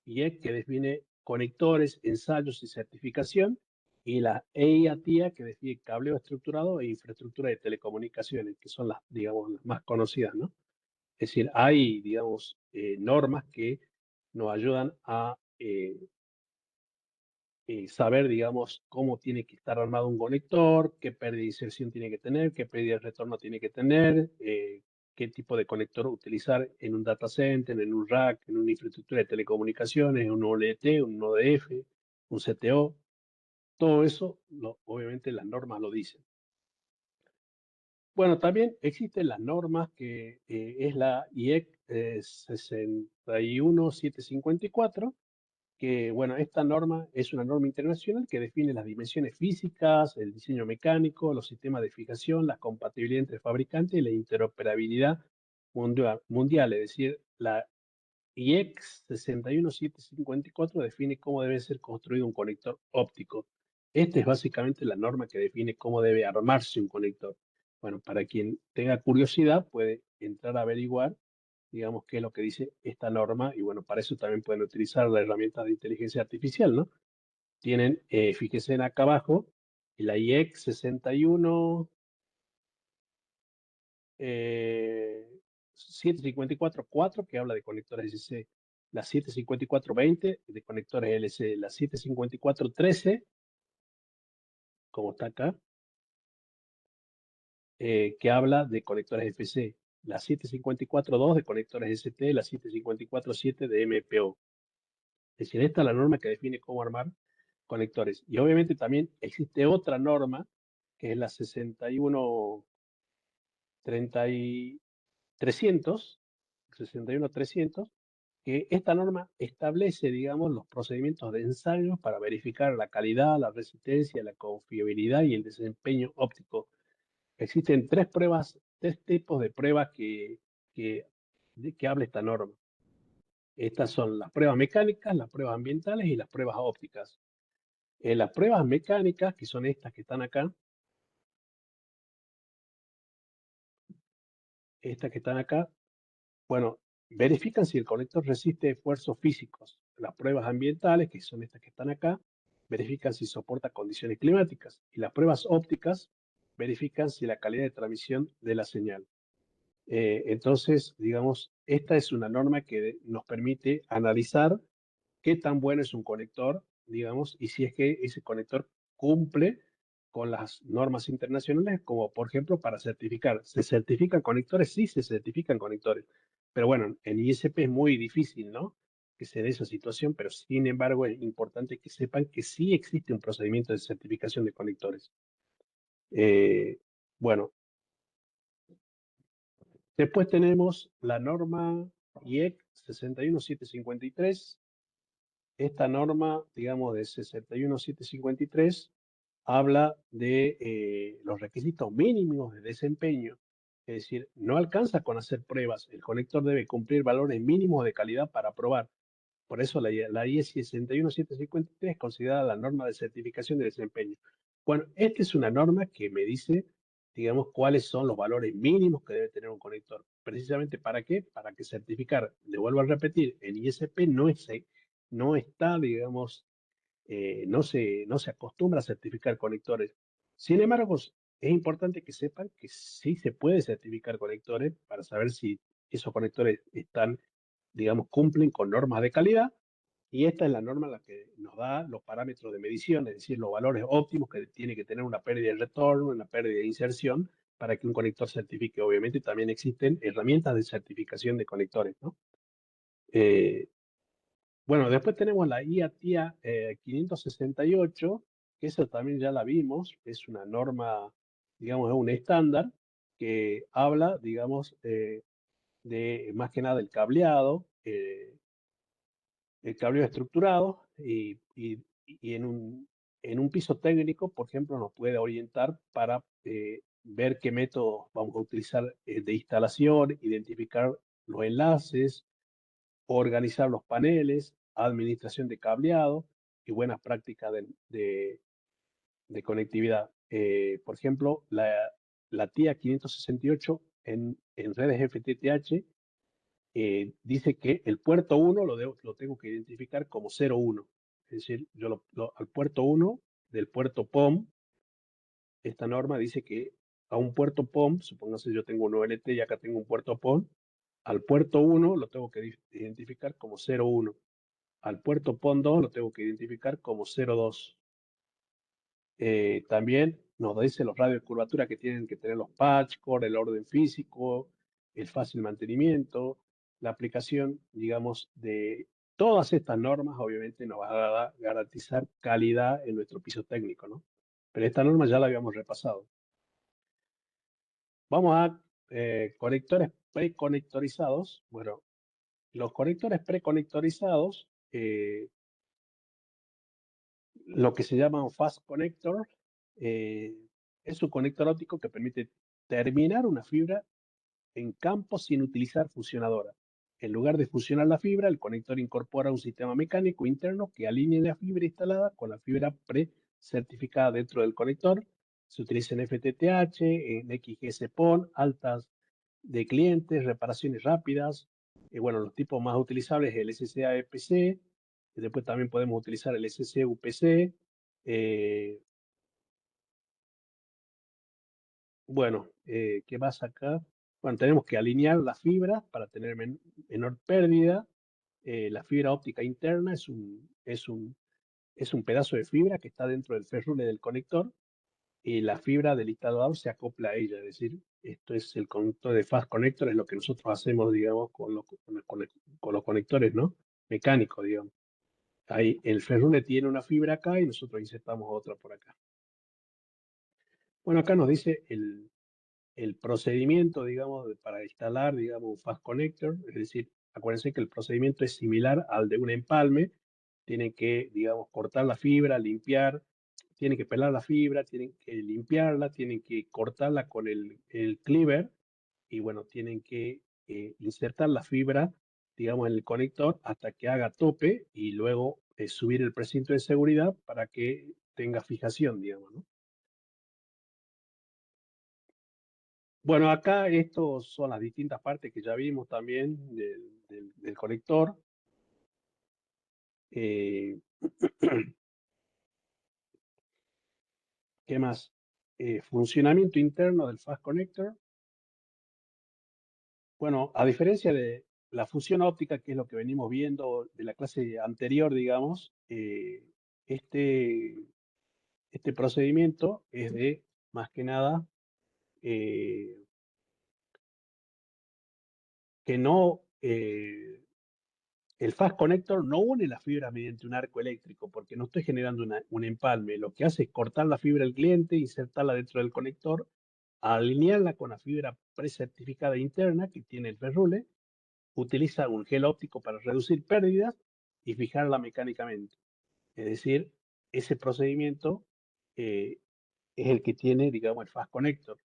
Speaker 1: IEC que define conectores, ensayos y certificación, y la EIA-TIA que define cableo estructurado e infraestructura de telecomunicaciones, que son las, digamos, las más conocidas, ¿no? Es decir, hay, digamos, normas que nos ayudan a saber, digamos, cómo tiene que estar armado un conector, qué pérdida de inserción tiene que tener, qué pérdida de retorno tiene que tener, qué tipo de conector utilizar en un data center, en un rack, en una infraestructura de telecomunicaciones, un OLT, un ODF, un CTO. Todo eso, obviamente, las normas lo dicen. Bueno, también existen las normas que es la IEC 61754, que, bueno, esta norma es una norma internacional que define las dimensiones físicas, el diseño mecánico, los sistemas de fijación, la compatibilidad entre fabricantes y la interoperabilidad mundial. Es decir, la IEX 61754 define cómo debe ser construido un conector óptico. Esta es básicamente la norma que define cómo debe armarse un conector. Bueno, para quien tenga curiosidad puede entrar a averiguar, digamos, qué es lo que dice esta norma, y bueno, para eso también pueden utilizar la herramienta de inteligencia artificial, ¿no? Tienen, fíjense en acá abajo, la IEC 61, 754.4, que habla de conectores SC, la 754.20 de conectores LC, la 754.13, como está acá, que habla de conectores FC, la 754.2 de conectores ST, la 754.7 de MPO. Es decir, esta es la norma que define cómo armar conectores. Y obviamente también existe otra norma, que es la 61.300, 61.300, que esta norma establece, digamos, los procedimientos de ensayo para verificar la calidad, la resistencia, la confiabilidad y el desempeño óptico. Existen tres tipos de pruebas que habla esta norma. Estas son las pruebas mecánicas, las pruebas ambientales y las pruebas ópticas. Las pruebas mecánicas, que son estas que están acá, estas que están acá, bueno, verifican si el conector resiste esfuerzos físicos. Las pruebas ambientales, que son estas que están acá, verifican si soporta condiciones climáticas. Y las pruebas ópticas verifican si la calidad de transmisión de la señal. Entonces, digamos, esta es una norma que nos permite analizar qué tan bueno es un conector, digamos, y si es que ese conector cumple con las normas internacionales, como por ejemplo para certificar. ¿Se certifican conectores? Sí, se certifican conectores. Pero bueno, en ISP es muy difícil, ¿no? Que se dé esa situación, pero sin embargo es importante que sepan que sí existe un procedimiento de certificación de conectores. Bueno, después tenemos la norma IEC 61753. Esta norma, digamos, de 61753 habla de los requisitos mínimos de desempeño. Es decir, no alcanza con hacer pruebas. El conector debe cumplir valores mínimos de calidad para probar. Por eso la IEC 61753 es considerada la norma de certificación de desempeño. Bueno, esta es una norma que me dice, digamos, cuáles son los valores mínimos que debe tener un conector. ¿Precisamente para qué? Para que certificar, le vuelvo a repetir, en ISP no está, digamos, no se acostumbra a certificar conectores. Sin embargo, es importante que sepan que sí se puede certificar conectores para saber si esos conectores están, digamos, cumplen con normas de calidad. Y esta es la norma la que nos da los parámetros de medición, es decir, los valores óptimos que tiene que tener una pérdida de retorno, una pérdida de inserción, para que un conector certifique. Obviamente también existen herramientas de certificación de conectores, ¿no? Eh, bueno, después tenemos la IATIA 568, que eso también ya la vimos, es una norma, digamos, es un estándar que habla, digamos, de más que nada el cableado estructurado y en un piso técnico, por ejemplo, nos puede orientar para ver qué métodos vamos a utilizar de instalación, identificar los enlaces, organizar los paneles, administración de cableado y buenas prácticas de conectividad. Por ejemplo, la TIA 568 en redes FTTH dice que el puerto 1 lo tengo que identificar como 01. Es decir, yo al puerto 1 del puerto POM, esta norma dice que a un puerto POM, supóngase yo tengo un OLT y acá tengo un puerto POM, al puerto 1 lo tengo que identificar como 01. Al puerto PON 2 lo tengo que identificar como 02. También nos dice los radios de curvatura que tienen que tener los patch core, el orden físico, el fácil mantenimiento, la aplicación, digamos, de todas estas normas, obviamente nos va a garantizar calidad en nuestro piso técnico, ¿no? Pero esta norma ya la habíamos repasado. Vamos a conectores preconectorizados. Bueno, los conectores preconectorizados lo que se llama un fast connector, eh, es un conector óptico que permite terminar una fibra en campo sin utilizar fusionadora. En lugar de fusionar la fibra, el conector incorpora un sistema mecánico interno que alinea la fibra instalada con la fibra pre-certificada dentro del conector. Se utiliza en FTTH, en XGS-PON, altas de clientes, reparaciones rápidas. Bueno, los tipos más utilizables es el SCA-EPC, después también podemos utilizar el SC-UPC. eh, bueno, ¿qué más acá? Bueno, tenemos que alinear las fibras para tener menor pérdida. La fibra óptica interna es un pedazo de fibra que está dentro del ferrule del conector y la fibra del instalador se acopla a ella. Es decir, esto es el conector de fast connector, es lo que nosotros hacemos, digamos, con los conectores, ¿no? Mecánicos, digamos. Ahí el ferrule tiene una fibra acá y nosotros insertamos otra por acá. Bueno, acá nos dice el procedimiento, digamos, para instalar, digamos, un fast connector. Es decir, acuérdense que el procedimiento es similar al de un empalme. Tienen que, digamos, cortar la fibra, limpiar, tienen que pelar la fibra, tienen que limpiarla, tienen que cortarla con el cleaver y, bueno, tienen que insertar la fibra, digamos, en el conector hasta que haga tope y luego subir el precinto de seguridad para que tenga fijación, digamos, ¿no? Bueno, acá estos son las distintas partes que ya vimos también del conector. Eh, ¿Qué más? Funcionamiento interno del Fast Connector. Bueno, a diferencia de la fusión óptica, que es lo que venimos viendo de la clase anterior, digamos, este, este procedimiento es de, más que nada, eh, que no, el Fast Connector no une la fibra mediante un arco eléctrico porque no estoy generando un empalme. Lo que hace es cortar la fibra del cliente, insertarla dentro del conector, alinearla con la fibra precertificada interna que tiene el ferrule, utiliza un gel óptico para reducir pérdidas y fijarla mecánicamente. Es decir, ese procedimiento eh, es el que tiene, digamos, el Fast Connector.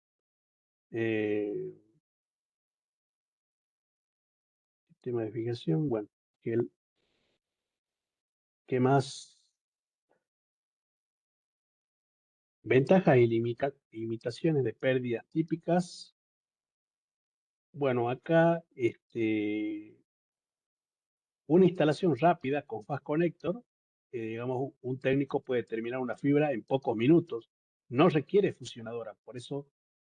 Speaker 1: Eh, Sistema de fijación, bueno, ¿qué más? Ventajas y limitaciones de pérdidas típicas. Bueno, acá una instalación rápida con Fast Connector, digamos, un técnico puede terminar una fibra en pocos minutos. No requiere fusionadora. Por eso,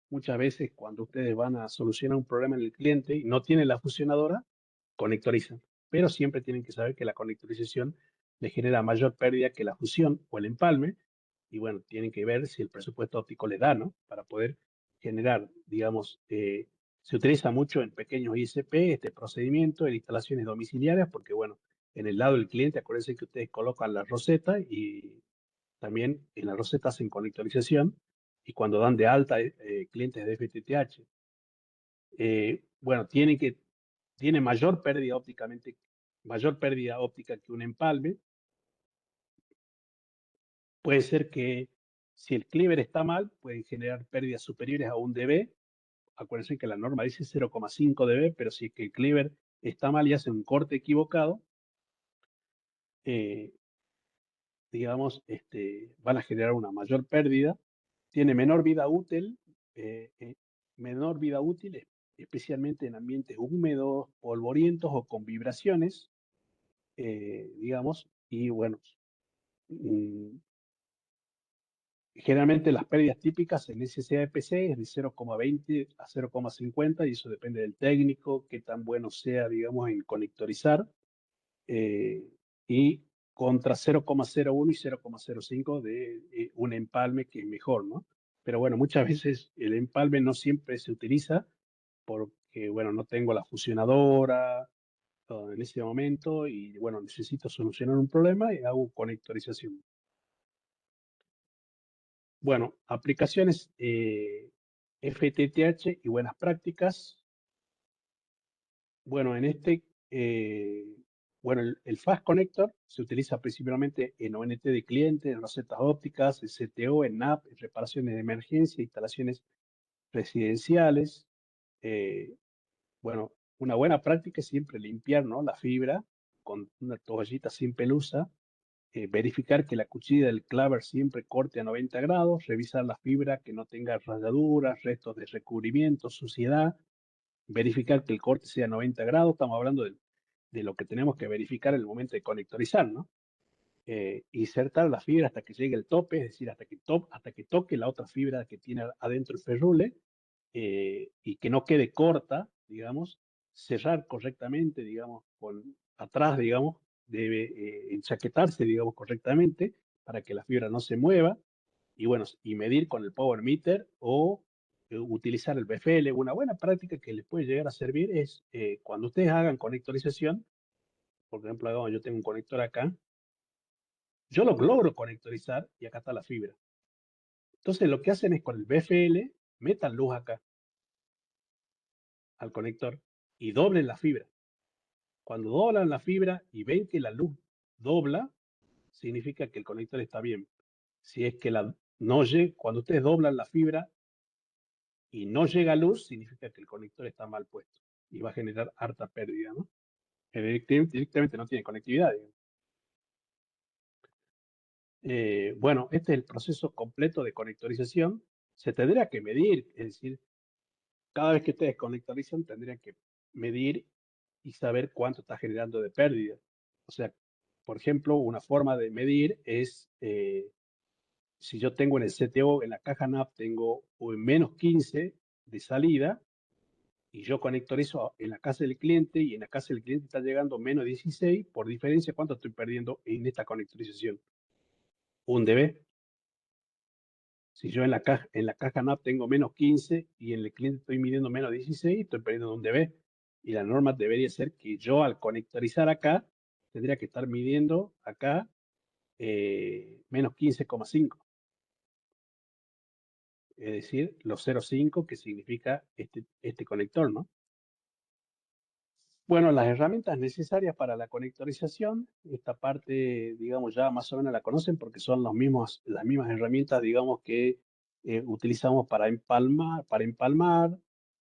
Speaker 1: muchas veces cuando ustedes van a solucionar un problema en el cliente y no tienen la fusionadora, conectorizan. Pero siempre tienen que saber que la conectorización le genera mayor pérdida que la fusión o el empalme. Y bueno, tienen que ver si el presupuesto óptico les da, ¿no? Para poder generar, digamos, se utiliza mucho en pequeños ISP este procedimiento en instalaciones domiciliarias porque, bueno, en el lado del cliente, acuérdense que ustedes colocan la roseta y también en la roseta hacen conectorización y cuando dan de alta clientes de FTTH, bueno, tiene mayor pérdida óptica que un empalme. Puede ser que si el cleaver está mal, pueden generar pérdidas superiores a 1 dB. Acuérdense que la norma dice 0,5 dB, pero si es que el cleaver está mal y hace un corte equivocado, eh, digamos, van a generar una mayor pérdida. Tiene eh, eh, menor vida útil, especialmente en ambientes húmedos, polvorientos o con vibraciones, digamos, y bueno, mm, generalmente las pérdidas típicas en SCAPC es de 0,20 a 0,50 y eso depende del técnico, qué tan bueno sea, digamos, en conectorizar. eh, y contra 0,01 y 0,05 de un empalme que es mejor, ¿no? Pero bueno, muchas veces el empalme no siempre se utiliza porque, bueno, no tengo la fusionadora en ese momento y, bueno, necesito solucionar un problema y hago conectorización. Bueno, aplicaciones FTTH y buenas prácticas. Bueno, bueno, el Fast Connector se utiliza principalmente en ONT de cliente, en rosetas ópticas, en CTO, en NAP, en reparaciones de emergencia, instalaciones residenciales. Eh, bueno, una buena práctica es siempre limpiar, ¿no? La fibra con una toallita sin pelusa, verificar que la cuchilla del claver siempre corte a 90 grados, revisar la fibra que no tenga rayaduras, restos de recubrimiento, suciedad, verificar que el corte sea 90 grados, estamos hablando de lo que tenemos que verificar en el momento de conectorizar, ¿no? Insertar la fibra hasta que llegue el tope, es decir, hasta que toque la otra fibra que tiene adentro el ferrule y que no quede corta, digamos, cerrar correctamente, digamos, con atrás, digamos, debe enchaquetarse, digamos, correctamente para que la fibra no se mueva y bueno, y medir con el power meter o utilizar el BFL. Una buena práctica que les puede llegar a servir es cuando ustedes hagan conectorización, por ejemplo, yo tengo un conector acá, yo lo logro conectorizar y acá está la fibra. Entonces lo que hacen es con el BFL, metan luz acá al conector y doblen la fibra. Cuando doblan la fibra y ven que la luz dobla, significa que el conector está bien. Si es que no llega, cuando ustedes doblan la fibra y no llega luz, significa que el conector está mal puesto y va a generar harta pérdida, ¿no? Directamente no tiene conectividad, digamos. Bueno, este es el proceso completo de conectorización. Se tendría que medir, es decir, cada vez que ustedes conectorizan, tendrían que medir y saber cuánto está generando de pérdida. O sea, por ejemplo, una forma de medir es si yo tengo en el CTO, en la caja NAP, tengo un -15 de salida y yo conectorizo en la casa del cliente y en la casa del cliente está llegando -16, por diferencia, ¿cuánto estoy perdiendo en esta conectorización? 1 dB. Si yo en la caja NAP tengo -15 y en el cliente estoy midiendo -16, estoy perdiendo 1 dB. Y la norma debería ser que yo al conectorizar acá, tendría que estar midiendo acá -15,5. Es decir, los 0,5 que significa este conector, ¿no? Bueno, las herramientas necesarias para la conectorización, esta parte, digamos, ya más o menos la conocen porque son las mismas herramientas, digamos, que utilizamos para empalmar.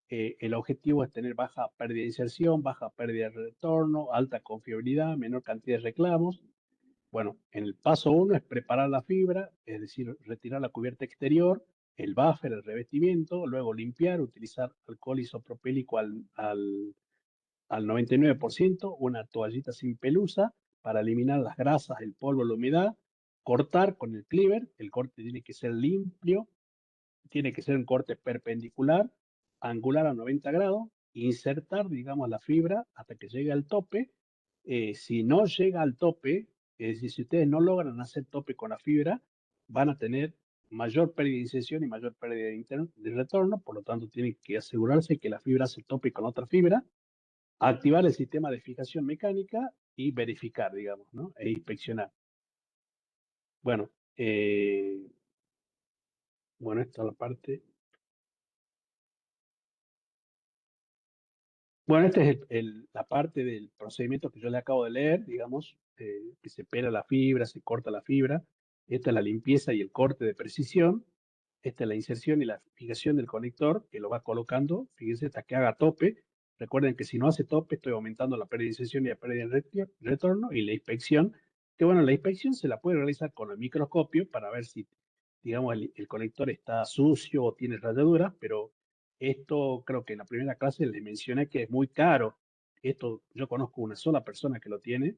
Speaker 1: El objetivo es tener baja pérdida de inserción, baja pérdida de retorno, alta confiabilidad, menor cantidad de reclamos. Bueno, en el paso 1 es preparar la fibra, es decir, retirar la cubierta exterior, el buffer, el revestimiento, luego limpiar, utilizar alcohol isopropílico al 99%, una toallita sin pelusa para eliminar las grasas, el polvo, la humedad, cortar con el cleaver, el corte tiene que ser limpio, tiene que ser un corte perpendicular, angular a 90 grados, insertar, digamos, la fibra hasta que llegue al tope. Si no llega al tope, es decir, si ustedes no logran hacer tope con la fibra, van a tener mayor pérdida de inserción y mayor pérdida de retorno, por lo tanto tienen que asegurarse que la fibra se tope con otra fibra, activar el sistema de fijación mecánica y verificar, digamos, ¿no? E inspeccionar. Bueno, bueno, esta es la parte. Bueno, esta es la parte del procedimiento que yo le acabo de leer, digamos, que se pela la fibra, se corta la fibra. Esta es la limpieza y el corte de precisión. Esta es la inserción y la fijación del conector, que lo va colocando, fíjense, hasta que haga tope. Recuerden que si no hace tope, estoy aumentando la pérdida de inserción y la pérdida de retorno. Y la inspección, que bueno, la inspección se la puede realizar con el microscopio para ver si, digamos, el conector está sucio o tiene rayaduras, pero esto creo que en la primera clase les mencioné que es muy caro. Esto yo conozco una sola persona que lo tiene,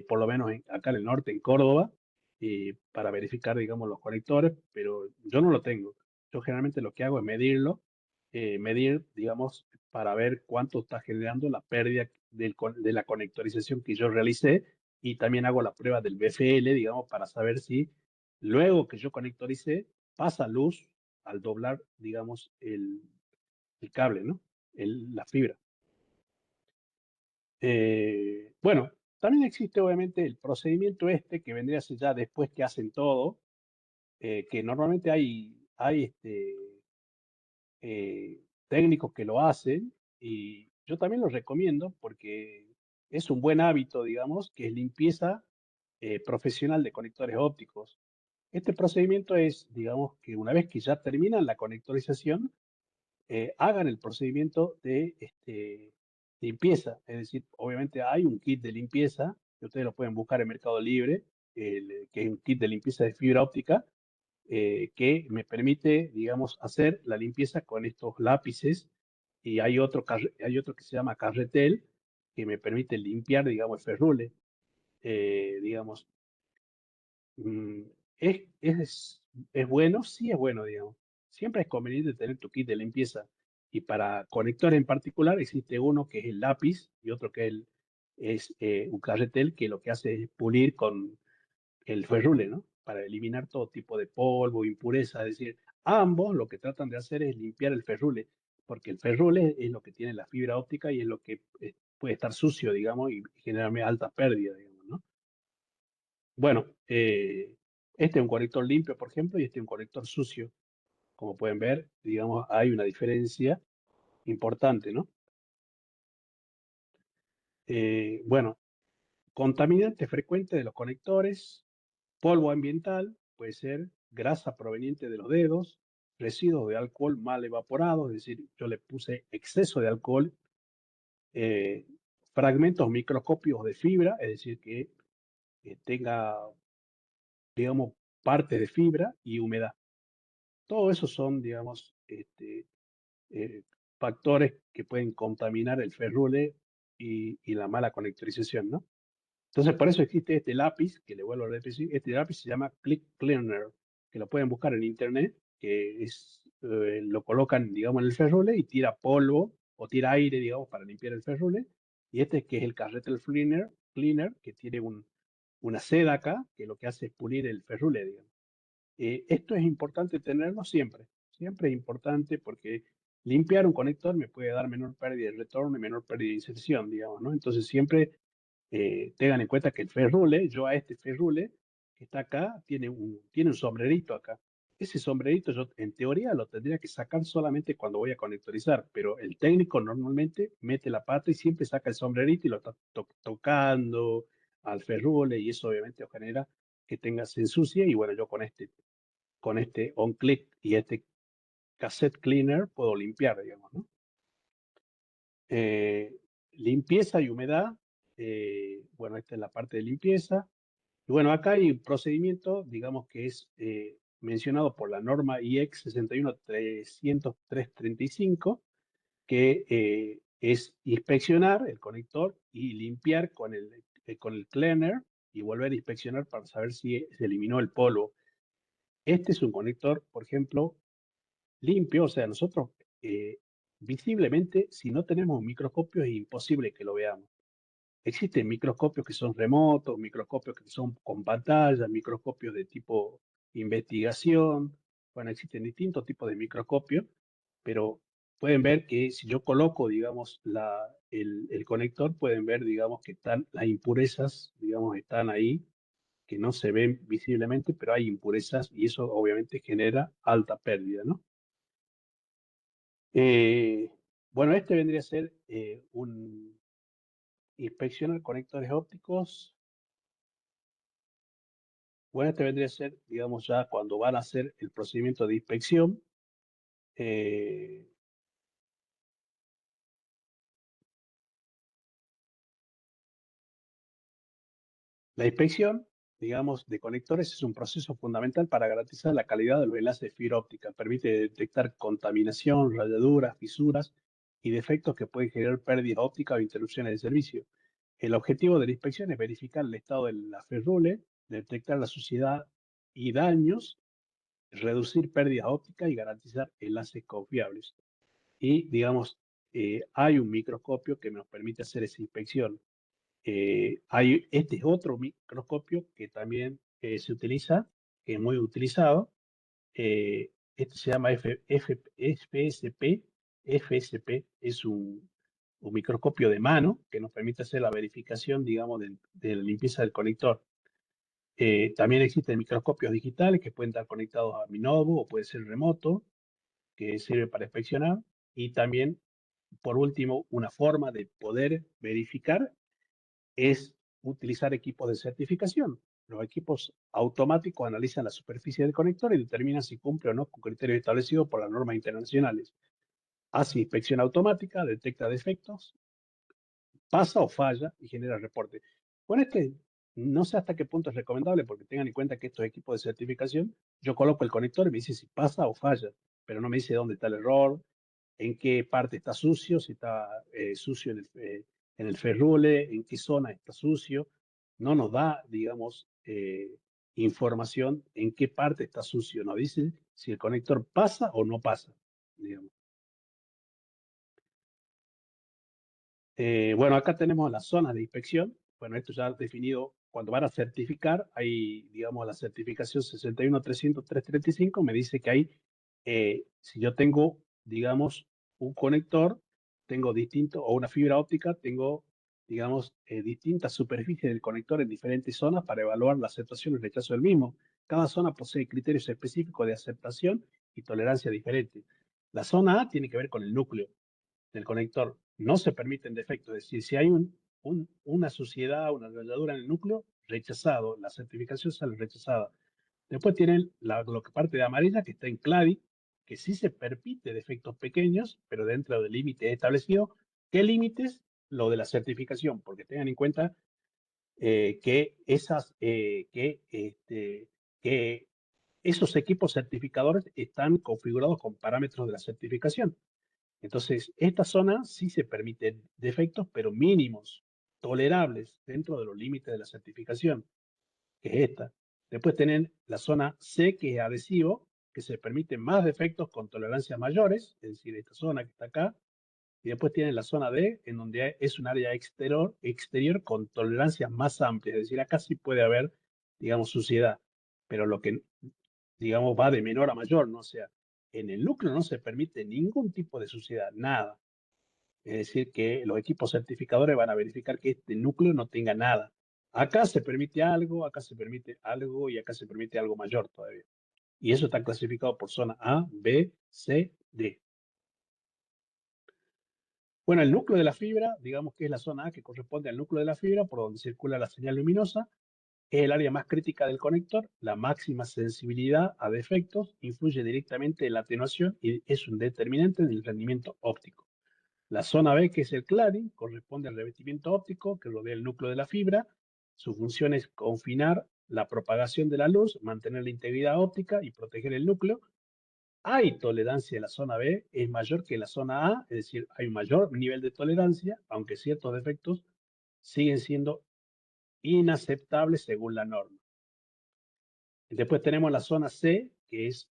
Speaker 1: por lo menos acá en el norte, en Córdoba, para verificar, digamos, los conectores, pero yo no lo tengo. Yo generalmente lo que hago es medir, digamos, para ver cuánto está generando la pérdida de la conectorización que yo realicé, y también hago la prueba del BFL, digamos, para saber si luego que yo conectoricé pasa luz al doblar, digamos, el cable, ¿no? La fibra. Bueno, también existe obviamente el procedimiento este que vendría a ser ya después que hacen todo, que normalmente hay técnicos que lo hacen, y yo también lo recomiendo porque es un buen hábito, digamos, que es limpieza profesional de conectores ópticos. Este procedimiento es, digamos, que una vez que ya terminan la conectorización, hagan el procedimiento de limpieza. Es decir, obviamente hay un kit de limpieza, que ustedes lo pueden buscar en Mercado Libre, que es un kit de limpieza de fibra óptica, que me permite, digamos, hacer la limpieza con estos lápices. Y hay otro que se llama Carretel, que me permite limpiar, digamos, el ferrule. Digamos, Mm, ¿Es, es, es bueno? Sí es bueno, digamos. Siempre es conveniente tener tu kit de limpieza. Y para conectores en particular existe uno que es el lápiz y otro que es un carretel, que lo que hace es pulir con el ferrule, ¿no? Para eliminar todo tipo de polvo, impureza. Es decir, ambos lo que tratan de hacer es limpiar el ferrule, porque el ferrule es lo que tiene la fibra óptica y es lo que puede estar sucio, digamos, y generarme alta pérdida, digamos, ¿no? Bueno, este es un conector limpio, por ejemplo, y este es un conector sucio. Como pueden ver, digamos, hay una diferencia importante, ¿no? Bueno, contaminante frecuente de los conectores, polvo ambiental, puede ser grasa proveniente de los dedos, residuos de alcohol mal evaporados, es decir, yo le puse exceso de alcohol, eh, fragmentos microscópicos de fibra, es decir, que tenga, digamos, partes de fibra y humedad. Todo eso son, digamos, eh, factores que pueden contaminar el ferrule y la mala conectorización, ¿no? Entonces, por eso existe este lápiz, que le vuelvo a repetir, este lápiz se llama Click Cleaner, que lo pueden buscar en internet, que lo colocan, digamos, en el ferrule y tira polvo o tira aire, digamos, para limpiar el ferrule. Y este que es el Carretel Cleaner, que tiene una seda acá, que lo que hace es pulir el ferrule, digamos. Esto es importante tenerlo siempre. Siempre es importante porque limpiar un conector me puede dar menor pérdida de retorno y menor pérdida de inserción, digamos, ¿no? Entonces siempre tengan en cuenta que el ferrule, yo a este ferrule que está acá, tiene un sombrerito acá. Ese sombrerito yo en teoría lo tendría que sacar solamente cuando voy a conectorizar, pero el técnico normalmente mete la pata y siempre saca el sombrerito y lo está tocando al ferrule, y eso obviamente genera que se ensucie. Y bueno, yo con este on-click y este cassette cleaner puedo limpiar, digamos, ¿no? Eh, Limpieza y humedad. Bueno, esta es la parte de limpieza. Y bueno, acá hay un procedimiento, digamos que es mencionado por la norma IEC 61335, que es inspeccionar el conector y limpiar con el cleaner y volver a inspeccionar para saber si se eliminó el polvo. Este es un conector, por ejemplo, limpio, o sea, nosotros visiblemente, si no tenemos un microscopio, es imposible que lo veamos. Existen microscopios que son remotos, microscopios que son con pantalla, microscopios de tipo investigación. Bueno, existen distintos tipos de microscopios, pero pueden ver que si yo coloco, digamos, el conector, pueden ver, digamos, que están las impurezas, digamos, están ahí, que no se ven visiblemente, pero hay impurezas y eso obviamente genera alta pérdida, ¿no? Eh, bueno, este vendría a ser un inspeccionar conectores ópticos. Bueno, este vendría a ser, digamos, ya cuando van a hacer el procedimiento de inspección. eh, la inspección, digamos, de conectores es un proceso fundamental para garantizar la calidad de los enlaces de fibra óptica. Permite detectar contaminación, rayaduras, fisuras y defectos que pueden generar pérdida óptica o interrupciones de servicio. El objetivo de la inspección es verificar el estado de la ferrule, detectar la suciedad y daños, reducir pérdidas ópticas y garantizar enlaces confiables. Y, digamos, hay un microscopio que nos permite hacer esa inspección. Este es otro microscopio que también se utiliza, que es muy utilizado. Este se llama FSP. FSP es un microscopio de mano que nos permite hacer la verificación, digamos, de la limpieza del conector. También existen microscopios digitales que pueden estar conectados a Minovo o puede ser remoto, que sirve para inspeccionar. Y también, por último, una forma de poder verificar es utilizar equipos de certificación. Los equipos automáticos analizan la superficie del conector y determinan si cumple o no con criterios establecidos por las normas internacionales. Hace inspección automática, detecta defectos, pasa o falla y genera reporte. Con este, no sé hasta qué punto es recomendable porque tengan en cuenta que estos equipos de certificación, yo coloco el conector y me dice si pasa o falla, pero no me dice dónde está el error, en qué parte está sucio, si está sucio en el ferrule, en qué zona está sucio. No nos da, digamos, información en qué parte está sucio. Nos dice si el conector pasa o no pasa, digamos. Bueno, acá tenemos las zonas de inspección. Bueno, esto ya definido, cuando van a certificar, hay, digamos, la certificación 61300-335, me dice que hay, si yo tengo, digamos, un conector, tengo distinto, o una fibra óptica, tengo, digamos, distintas superficies del conector en diferentes zonas para evaluar la aceptación y el rechazo del mismo. Cada zona posee criterios específicos de aceptación y tolerancia diferentes. La zona A tiene que ver con el núcleo del conector. No se permiten defectos, es decir, si hay una suciedad, una rayadura en el núcleo, rechazado, la certificación sale rechazada. Después tienen lo que parte de amarilla, que está en CLADI, que sí se permite defectos pequeños, pero dentro del límite establecido. ¿Qué límites? Lo de la certificación, porque tengan en cuenta que esos equipos certificadores están configurados con parámetros de la certificación. Entonces, esta zona sí se permiten defectos, pero mínimos, tolerables dentro de los límites de la certificación, que es esta. Después tienen la zona C, que es adhesivo, que se permiten más defectos con tolerancias mayores, es decir, esta zona que está acá. Y después tienen la zona D, en donde es un área exterior con tolerancias más amplias, es decir, acá sí puede haber, digamos, suciedad, pero lo que, digamos, va de menor a mayor, ¿no? O sea, en el núcleo no se permite ningún tipo de suciedad, nada. Es decir, que los equipos certificadores van a verificar que este núcleo no tenga nada. Acá se permite algo, acá se permite algo y acá se permite algo mayor todavía. Y eso está clasificado por zona A, B, C, D. Bueno, el núcleo de la fibra, digamos que es la zona A que corresponde al núcleo de la fibra por donde circula la señal luminosa, es el área más crítica del conector, la máxima sensibilidad a defectos, influye directamente en la atenuación y es un determinante del rendimiento óptico. La zona B, que es el cladding, corresponde al revestimiento óptico que rodea el núcleo de la fibra. Su función es confinar la propagación de la luz, mantener la integridad óptica y proteger el núcleo. Hay tolerancia en la zona B, es mayor que en la zona A, es decir, hay un mayor nivel de tolerancia, aunque ciertos defectos siguen siendo inaceptables según la norma. Después tenemos la zona C, que es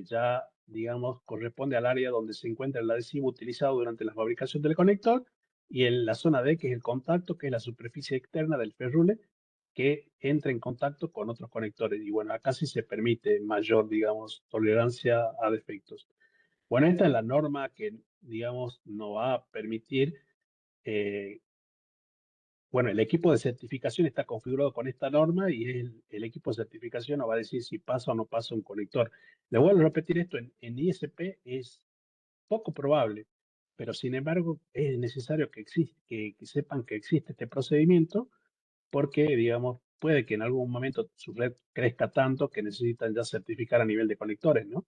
Speaker 1: ya, digamos, corresponde al área donde se encuentra el adhesivo utilizado durante la fabricación del conector, y en la zona D, que es el contacto, que es la superficie externa del ferrule, que entra en contacto con otros conectores. Y bueno, acá sí se permite mayor, digamos, tolerancia a defectos. Bueno, esta es la norma que, digamos, nos va a permitir, eh, bueno, el equipo de certificación está configurado con esta norma y el equipo de certificación nos va a decir si pasa o no pasa un conector. Le vuelvo a repetir esto, en ISP es poco probable, pero sin embargo es necesario que sepan que existe este procedimiento porque, digamos, puede que en algún momento su red crezca tanto que necesitan ya certificar a nivel de conectores, ¿no?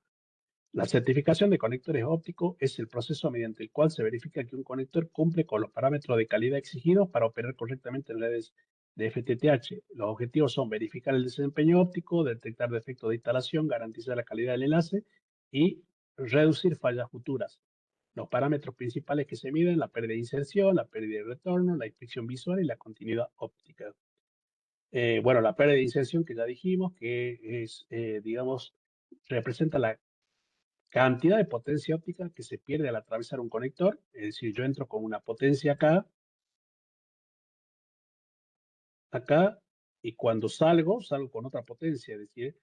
Speaker 1: La certificación de conectores ópticos es el proceso mediante el cual se verifica que un conector cumple con los parámetros de calidad exigidos para operar correctamente en redes de FTTH. Los objetivos son verificar el desempeño óptico, detectar defectos de instalación, garantizar la calidad del enlace y reducir fallas futuras. Los parámetros principales que se miden: la pérdida de inserción, la pérdida de retorno, la inspección visual y la continuidad óptica. Bueno, la pérdida de inserción que ya dijimos que es, digamos, representa la cantidad de potencia óptica que se pierde al atravesar un conector. Es decir, yo entro con una potencia acá, acá, y cuando salgo, salgo con otra potencia. Es decir,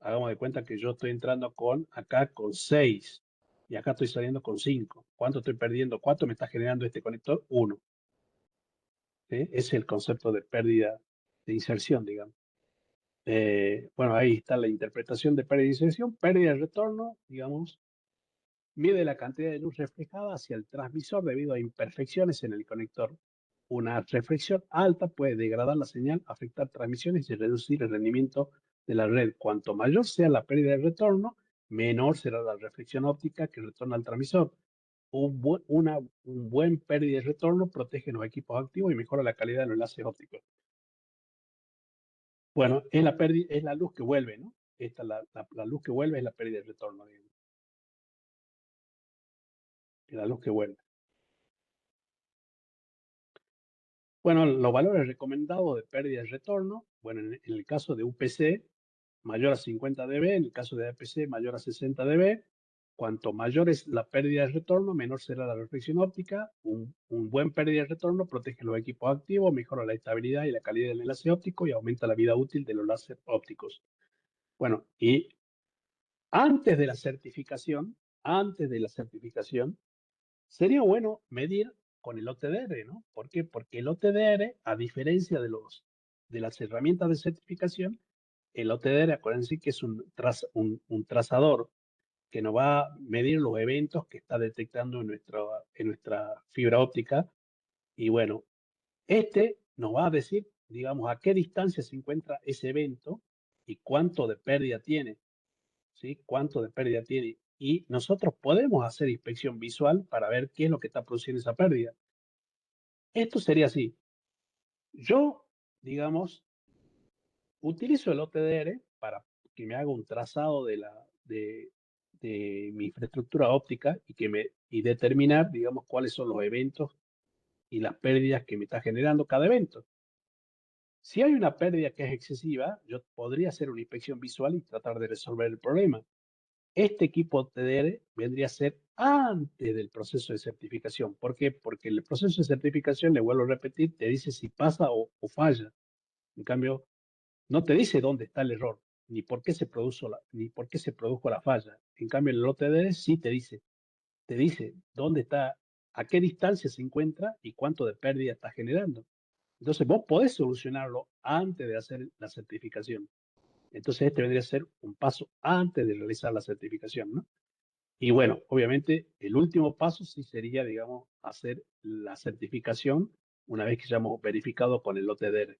Speaker 1: hagamos de cuenta que yo estoy entrando con acá con 6 y acá estoy saliendo con 5. ¿Cuánto estoy perdiendo? ¿Cuánto me está generando este conector? 1. ¿Sí? Ese es el concepto de pérdida de inserción, digamos. Bueno, ahí está la interpretación de pérdida de inserción. Pérdida de retorno, digamos, mide la cantidad de luz reflejada hacia el transmisor debido a imperfecciones en el conector. Una reflexión alta puede degradar la señal, afectar transmisiones y reducir el rendimiento de la red. Cuanto mayor sea la pérdida de retorno, menor será la reflexión óptica que retorna al transmisor. Un buen pérdida de retorno protege los equipos activos y mejora la calidad de los enlaces ópticos. Bueno, es la luz que vuelve, ¿no? Esta, la luz que vuelve es la pérdida de retorno, digamos. La luz que vuelve. Bueno, los valores recomendados de pérdida de retorno, bueno, en el caso de UPC, mayor a 50 dB, en el caso de APC, mayor a 60 dB. Cuanto mayor es la pérdida de retorno, menor será la reflexión óptica. Un buen pérdida de retorno protege los equipos activos, mejora la estabilidad y la calidad del enlace óptico y aumenta la vida útil de los láser ópticos. Bueno, y antes de la certificación, sería bueno medir con el OTDR, ¿no? ¿Por qué? Porque el OTDR, a diferencia de las herramientas de certificación, el OTDR, acuérdense que es un trazador que nos va a medir los eventos que está detectando en nuestra fibra óptica. Y bueno, este nos va a decir, digamos, a qué distancia se encuentra ese evento y cuánto de pérdida tiene. ¿Sí? Cuánto de pérdida tiene. Y nosotros podemos hacer inspección visual para ver qué es lo que está produciendo esa pérdida. Esto sería así. Yo, digamos, utilizo el OTDR para que me haga un trazado de mi infraestructura óptica y determinar, digamos, cuáles son los eventos y las pérdidas que me está generando cada evento. Si hay una pérdida que es excesiva, yo podría hacer una inspección visual y tratar de resolver el problema. Este equipo TDR vendría a ser antes del proceso de certificación. ¿Por qué? Porque el proceso de certificación, le vuelvo a repetir, te dice si pasa o falla. En cambio, no te dice dónde está el error, ni por qué ni por qué se produjo la falla. En cambio, el OTDR sí te dice dónde está, a qué distancia se encuentra y cuánto de pérdida está generando. Entonces, vos podés solucionarlo antes de hacer la certificación. Entonces, este vendría a ser un paso antes de realizar la certificación, ¿no? Y bueno, obviamente el último paso sí sería, digamos, hacer la certificación una vez que ya hemos verificado con el OTDR.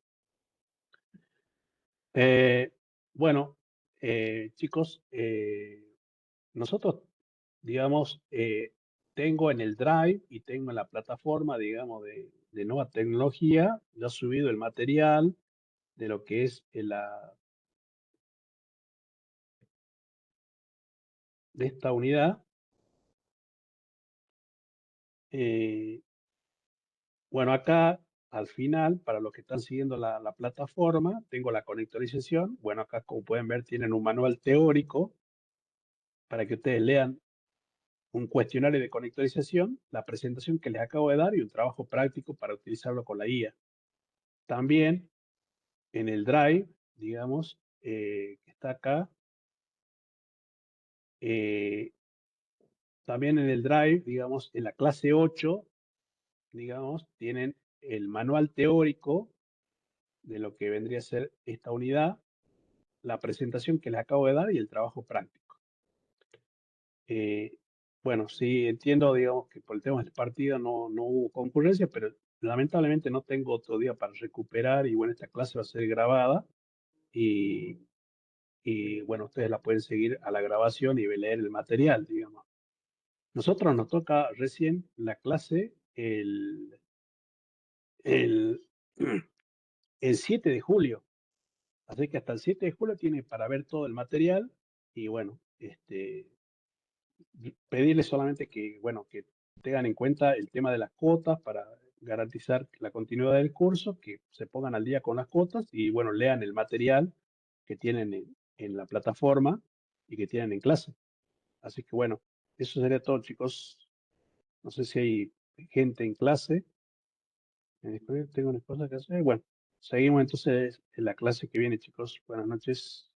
Speaker 1: Eh, bueno, chicos, nosotros, digamos, tengo en el Drive y tengo en la plataforma, digamos, de nueva tecnología, ya he subido el material de lo que es de esta unidad. Bueno, acá al final, para los que están siguiendo la plataforma, tengo la conectorización. Bueno, acá como pueden ver tienen un manual teórico para que ustedes lean un cuestionario de conectorización, la presentación que les acabo de dar y un trabajo práctico para utilizarlo con la guía. También en el Drive, digamos, que está acá, eh, también en el Drive, digamos, en la clase 8, digamos, tienen el manual teórico de lo que vendría a ser esta unidad, la presentación que les acabo de dar y el trabajo práctico. Bueno, sí entiendo, digamos, que por el tema del partido no hubo concurrencia, pero lamentablemente no tengo otro día para recuperar y bueno, esta clase va a ser grabada y, bueno, ustedes la pueden seguir a la grabación y leer el material, digamos. Nosotros nos toca recién la clase el, el 7 de julio, así que hasta el 7 de julio tiene para ver todo el material y bueno, pedirles solamente que, bueno, que tengan en cuenta el tema de las cuotas para garantizar la continuidad del curso, que se pongan al día con las cuotas y, bueno, lean el material que tienen en la plataforma y que tienen en clase. Así que, bueno, eso sería todo, chicos. No sé si hay gente en clase. Tengo una cosa que hacer. Bueno, seguimos entonces en la clase que viene, chicos. Buenas noches.